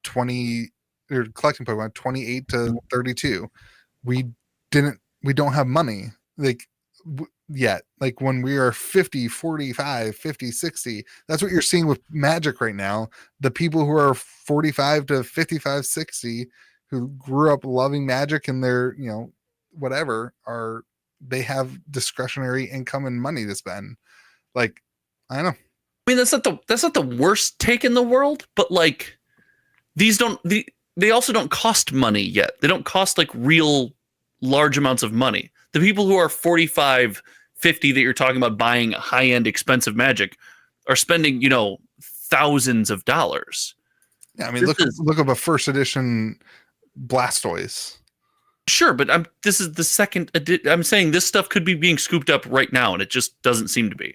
20, they're collecting Pokemon, 28 to 32. We don't have money yet. Like when we are 50, 45, 50, 60, that's what you're seeing with Magic right now. The people who are 45 to 55, 60 who grew up loving Magic and they're, whatever they have discretionary income and money to spend. Like, I don't know. I mean, that's not the worst take in the world, but like they also don't cost money yet. They don't cost like real large amounts of money. The people who are 45, 50 that you're talking about buying high-end expensive Magic are spending, thousands of dollars. Yeah, I mean, look up a first edition Blastoise. Sure, but this is the second. I'm saying this stuff could be being scooped up right now, and it just doesn't seem to be.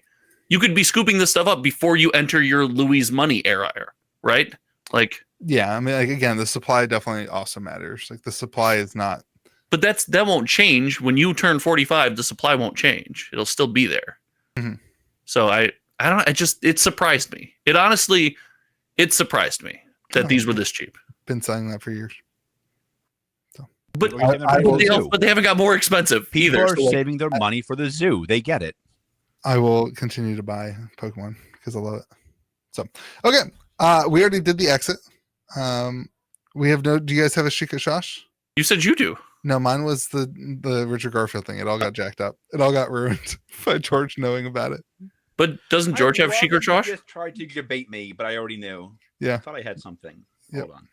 You could be scooping this stuff up before you enter your Louise Money era, right? Like, yeah, I mean, like again, the supply definitely also matters. Like the supply is not. But that won't change when you turn 45. The supply won't change; it'll still be there. Mm-hmm. So I don't. It surprised me. It surprised me that these were this cheap. Been saying that for years. But they haven't got more expensive People either. are saving their money for the zoo. They get it. I will continue to buy Pokemon because I love it. So, okay. We already did the exit. We have do you guys have a Sheikah Shosh? You said you do. No, mine was the Richard Garfield thing. It all got jacked up. It all got ruined by George knowing about it. But doesn't George have Sheikah Shosh? Just tried to debate me, but I already knew. Yeah. I thought I had something. Yep. Hold on.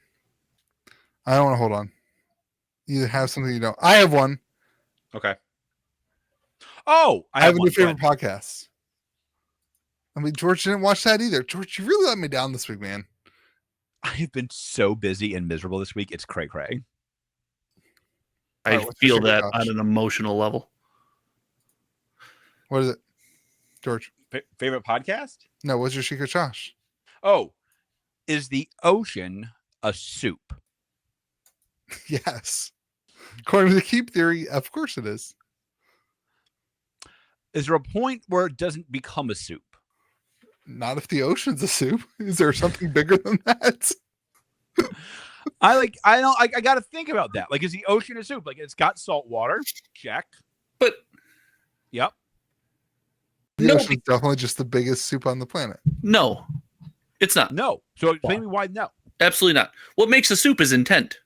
I don't want to hold on. You have something you don't. I have one. Okay. Oh, I have a new favorite podcast. I mean, George didn't watch that either. George, you really let me down this week, man. I have been so busy and miserable this week. It's cray-cray. I feel that on an emotional level. What is it, George? Favorite podcast? No, what's your Sheikah Shosh? Oh, is the ocean a soup? Yes. According to the Keep theory, of course it is. Is there a point where it doesn't become a soup? Not if the ocean's a soup. Is there something bigger than that? I got to think about that. Like, is the ocean a soup? Like, it's got salt water. Check. But Yep. The ocean's definitely just the biggest soup on the planet. no, it's not. No. So explain me why no. Absolutely not. What makes a soup is intent,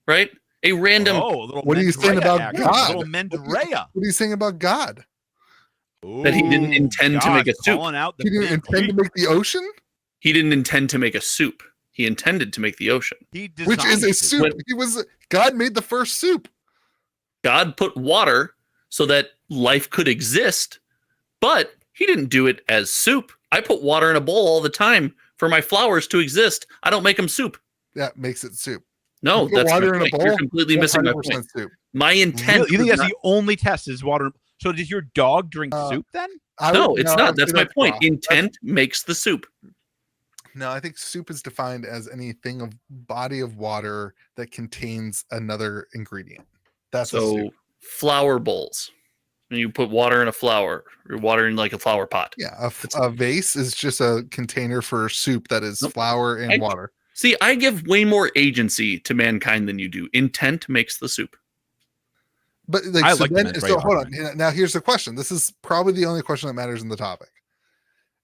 right? A random. Oh, a little What are you saying about action. God? A little mens rea. What are you saying about God? That he didn't intend to make a soup. Out the He didn't intend to make the ocean? He didn't intend to make a soup. He intended to make the ocean. Which is a soup. God made the first soup. God put water so that life could exist, but he didn't do it as soup. I put water in a bowl all the time for my flowers to exist. I don't make them soup. That makes it soup. No, that's water my in a point. bowl. You're completely missing my point. Soup. My intent. Really? You think was that's the only test is water? So does your dog drink soup then? No, it's not. That's my point. Wrong. Intent makes the soup. No, I think soup is defined as anything of body of water that contains another ingredient. That's a soup. Flower bowls. And you put water in a flower, or water in like a flower pot. Yeah, a vase is just a container for soup that is flour and water. See, I give way more agency to mankind than you do. Intent makes the soup. But hold on. Now here's the question. This is probably the only question that matters in the topic.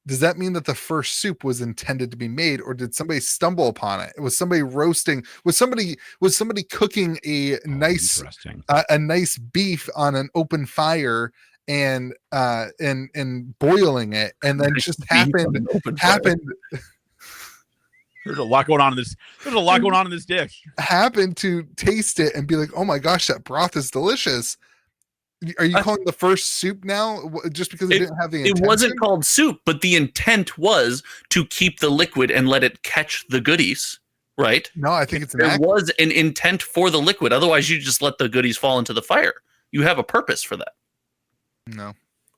Does that mean that the first soup was intended to be made, or did somebody stumble upon it? Was somebody roasting? Was somebody cooking a nice beef on an open fire and boiling it, and then just happened? There's a lot going on in this. There's a lot going on in this dish. Happened to taste it and be like, "Oh my gosh, that broth is delicious." Are you calling the first soup now just because it didn't have the intention? It wasn't called soup, but the intent was to keep the liquid and let it catch the goodies, right? No, I think there was an intent for the liquid. Otherwise, you just let the goodies fall into the fire. You have a purpose for that. No,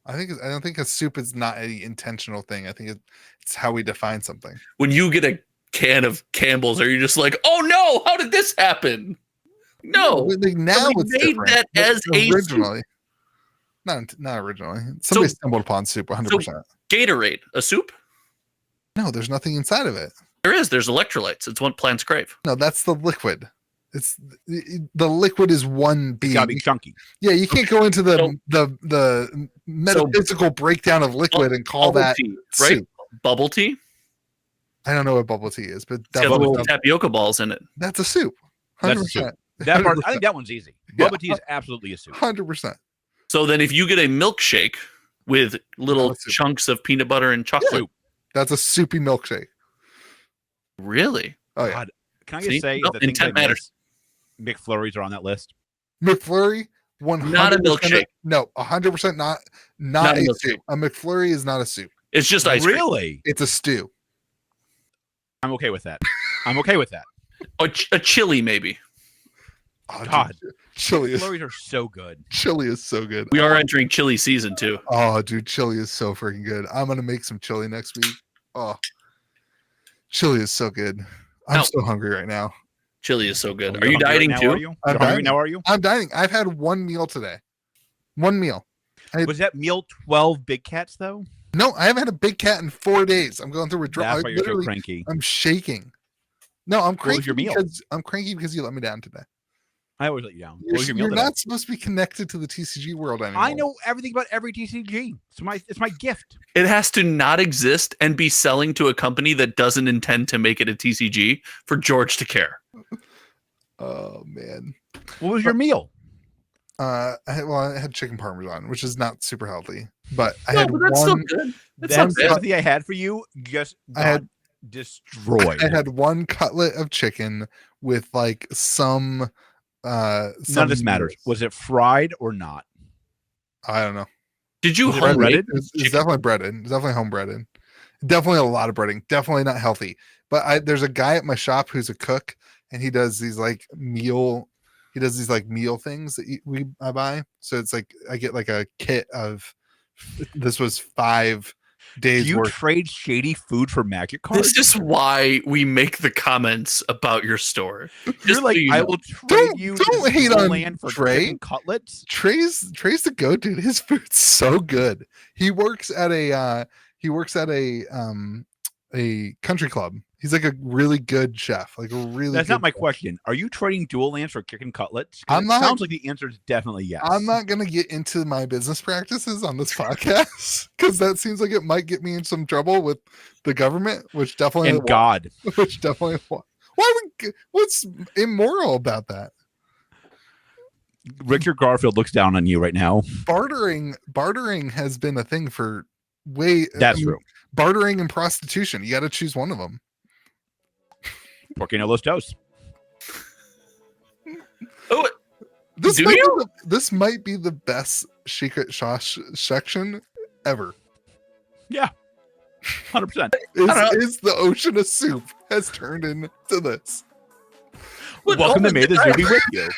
I don't think a soup is not an intentional thing. I think it's how we define something. When you get a can of Campbell's, are you just like, oh no, how did this happen? No, like now it's made different. that as originally. Not originally. Somebody stumbled upon soup 100%. So Gatorade, a soup? No, there's nothing inside of it. There is. There's electrolytes. It's what plants crave. No, that's the liquid. It's the liquid is one being. It's gotta be chunky. Yeah, you can't go into the metaphysical breakdown of liquid and call that tea, right? soup. Bubble tea? I don't know what bubble tea is, but it's got little tapioca balls in it. That's a soup. 100%. That part, I think that one's easy. Bubble tea is absolutely a soup. 100%. So then if you get a milkshake with little chunks of peanut butter and chocolate. That's a soupy milkshake. Really? Oh, yeah. God, can I just say the intent matters. McFlurries are on that list. McFlurry, 100%. Not a milkshake. No, 100% not a soup. A McFlurry is not a soup. It's just ice cream. Really? It's a stew. I'm okay with that. I'm okay with that. A chili, maybe. Oh, God. Dude, chili McFlurries are so good. Chili is so good. We are entering chili season too. Oh, dude, chili is so freaking good. I'm gonna make some chili next week. Oh, chili is so good. I'm so hungry right now. Chili is so good. Are you dieting too? Are you? Are you? I'm dieting. I've had one meal today. One meal. Was that meal 12 Big Cats though? No, I haven't had a Big Cat in 4 days. I'm going through withdrawal. That's why you're so cranky. I'm shaking. No, I'm cranky. What was your meal? I'm cranky because you let me down today. I always let you down. You're not supposed to be connected to the TCG world anymore. I know everything about every TCG. It's my gift. It has to not exist and be selling to a company that doesn't intend to make it a TCG for George to care. Oh man. What was your meal? I had chicken parmesan, which is not super healthy, but that's still good. That's everything I had for you. Just destroyed. I had one cutlet of chicken with like some. None of this matters. Was it fried or not? I don't know. Did you home breaded? It's definitely breaded. It's definitely home breaded. Definitely a lot of breading. Definitely not healthy. But there's a guy at my shop who's a cook, and he does these like meal. He does these like meal things that I buy. So it's like I get like a kit of. This was 5 days. Do you worth. trade shady food for magic cards? This is why we make the comments about your store. You're like, I will trade you. Don't hate on land for Trey. Cutlets. Trey's the go dude. His food's so good. He works at a He works at a country club. He's like a really good chef, like a really. That's good not my chef. question. Are you trading dual lands for chicken cutlets? 'Cause I'm it not- sounds like the answer is definitely yes. I'm not going to get into my business practices on this podcast because that seems like it might get me in some trouble with the government, which definitely And God. which definitely why would what's immoral about that? Richard Garfield looks down on you right now. Bartering has been a thing for That's true. Bartering and prostitution, you got to choose one of them. Porque no los dos. Oh, This Do might, you? this might be the best secret sauce section ever. Yeah. 100%. Is the ocean of soup has turned into this. But Welcome to the Metazoo diet- be with you.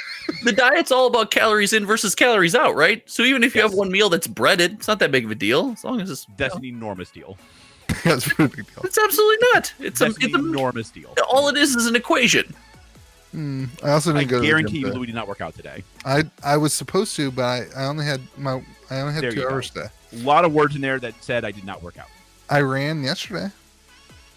The diet's all about calories in versus calories out, right? So even if you have one meal that's breaded, it's not that big of a deal as long as it's. That's an enormous deal. That's a pretty big deal. It's absolutely not. It's That's it's an enormous deal. all it is an equation. I also I didn't go to the guarantee gym you today. Louis did not work out today. I was supposed to, but I only had There 2 you go. hours today. A lot of words in there that said I did not work out. I ran yesterday.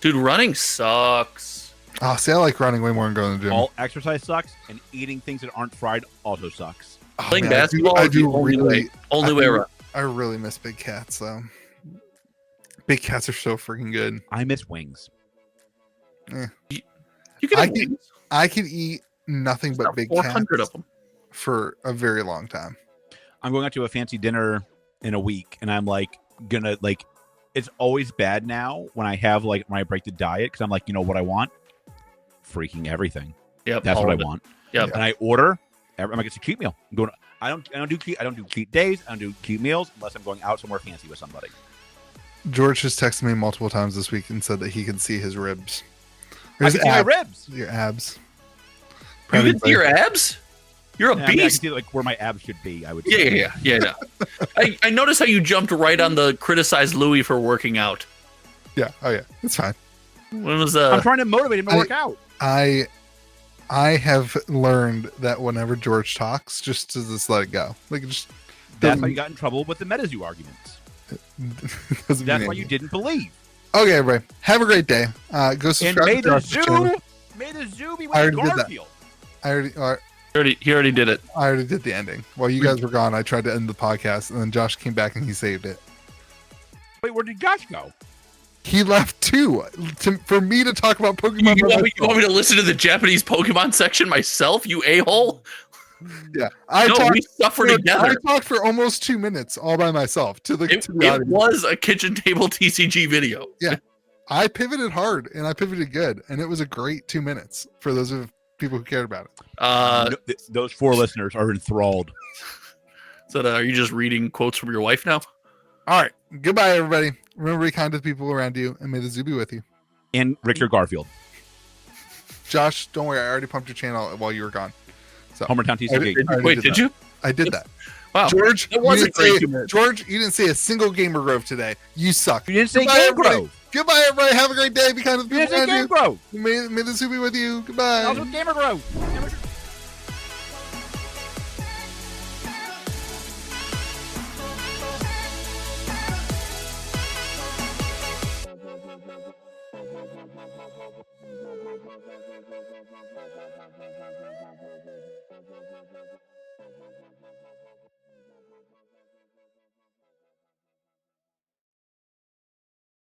Dude, running sucks. Oh, see, I like running way more than going to the gym. All exercise sucks, and eating things that aren't fried also sucks. Oh, Playing man, basketball I is the do only really, way. Only way around. I really miss big cats though. Big cats are so freaking good. I miss wings. You I can can- I could eat nothing but big 400 cats of them. for a very long time. I'm going out to a fancy dinner in a week, and I'm like gonna like. It's always bad now when I have like when I break the diet because I'm like, you know what I want? Freaking everything. Yep, That's all what I of it. want. Yep. And I order. I'm like, it's a cheat meal. I'm going. I don't do cheat days. I don't do cheat meals unless I'm going out somewhere fancy with somebody. George has texted me multiple times this week and said that he can see his ribs. Or I his can see my abs. ribs. Your abs. You can see your abs? You're a Yeah, I mean, I can beast. see like where my abs should be. I would. Yeah, say. yeah. I noticed how you jumped right on the criticize Louis for working out. Yeah. Oh yeah. It's fine. When was I'm trying to motivate him to work out. I have learned that whenever George talks, just to just let it go. Like just That's how you got in trouble with the Metazoo arguments. doesn't That's mean why you anything. didn't believe. Okay, everybody. Have a great day. Go And subscribe may to the Josh's channel. zoo be I with already did that. Garfield. He already did it. I already did the ending. While you guys were gone, I tried to end the podcast, and then Josh came back and he saved it. Wait, where did Josh go? He left too for me to talk about Pokemon. You by want me myself. to listen to the Japanese Pokemon section myself, you a-hole? Yeah, We suffer together. I talked for almost 2 minutes all by myself to the It audience. was a kitchen table TCG video. I pivoted hard and I pivoted good, and it was a great 2 minutes for those of people who cared about it. No, those 4 listeners are enthralled. So are you just reading quotes from your wife now? All right, goodbye, everybody. Remember, be kind to the people around you, and may the zoo be with you. And Richard Garfield. Josh, don't worry, I already pumped your channel while you were gone. So Homertown TCG. I already Wait, did did that. you? I did that. Wow. George, That was you a didn't great say- 2 minutes. George, you didn't say a single Gamer Grove today. You suck. You didn't say Goodbye, Game everybody. Grove. Goodbye, everybody. Have a great day. Be kind to the You people didn't say around Game Grove. you. May the zoo be with you. Goodbye. Also Gamer Grove. Thank you.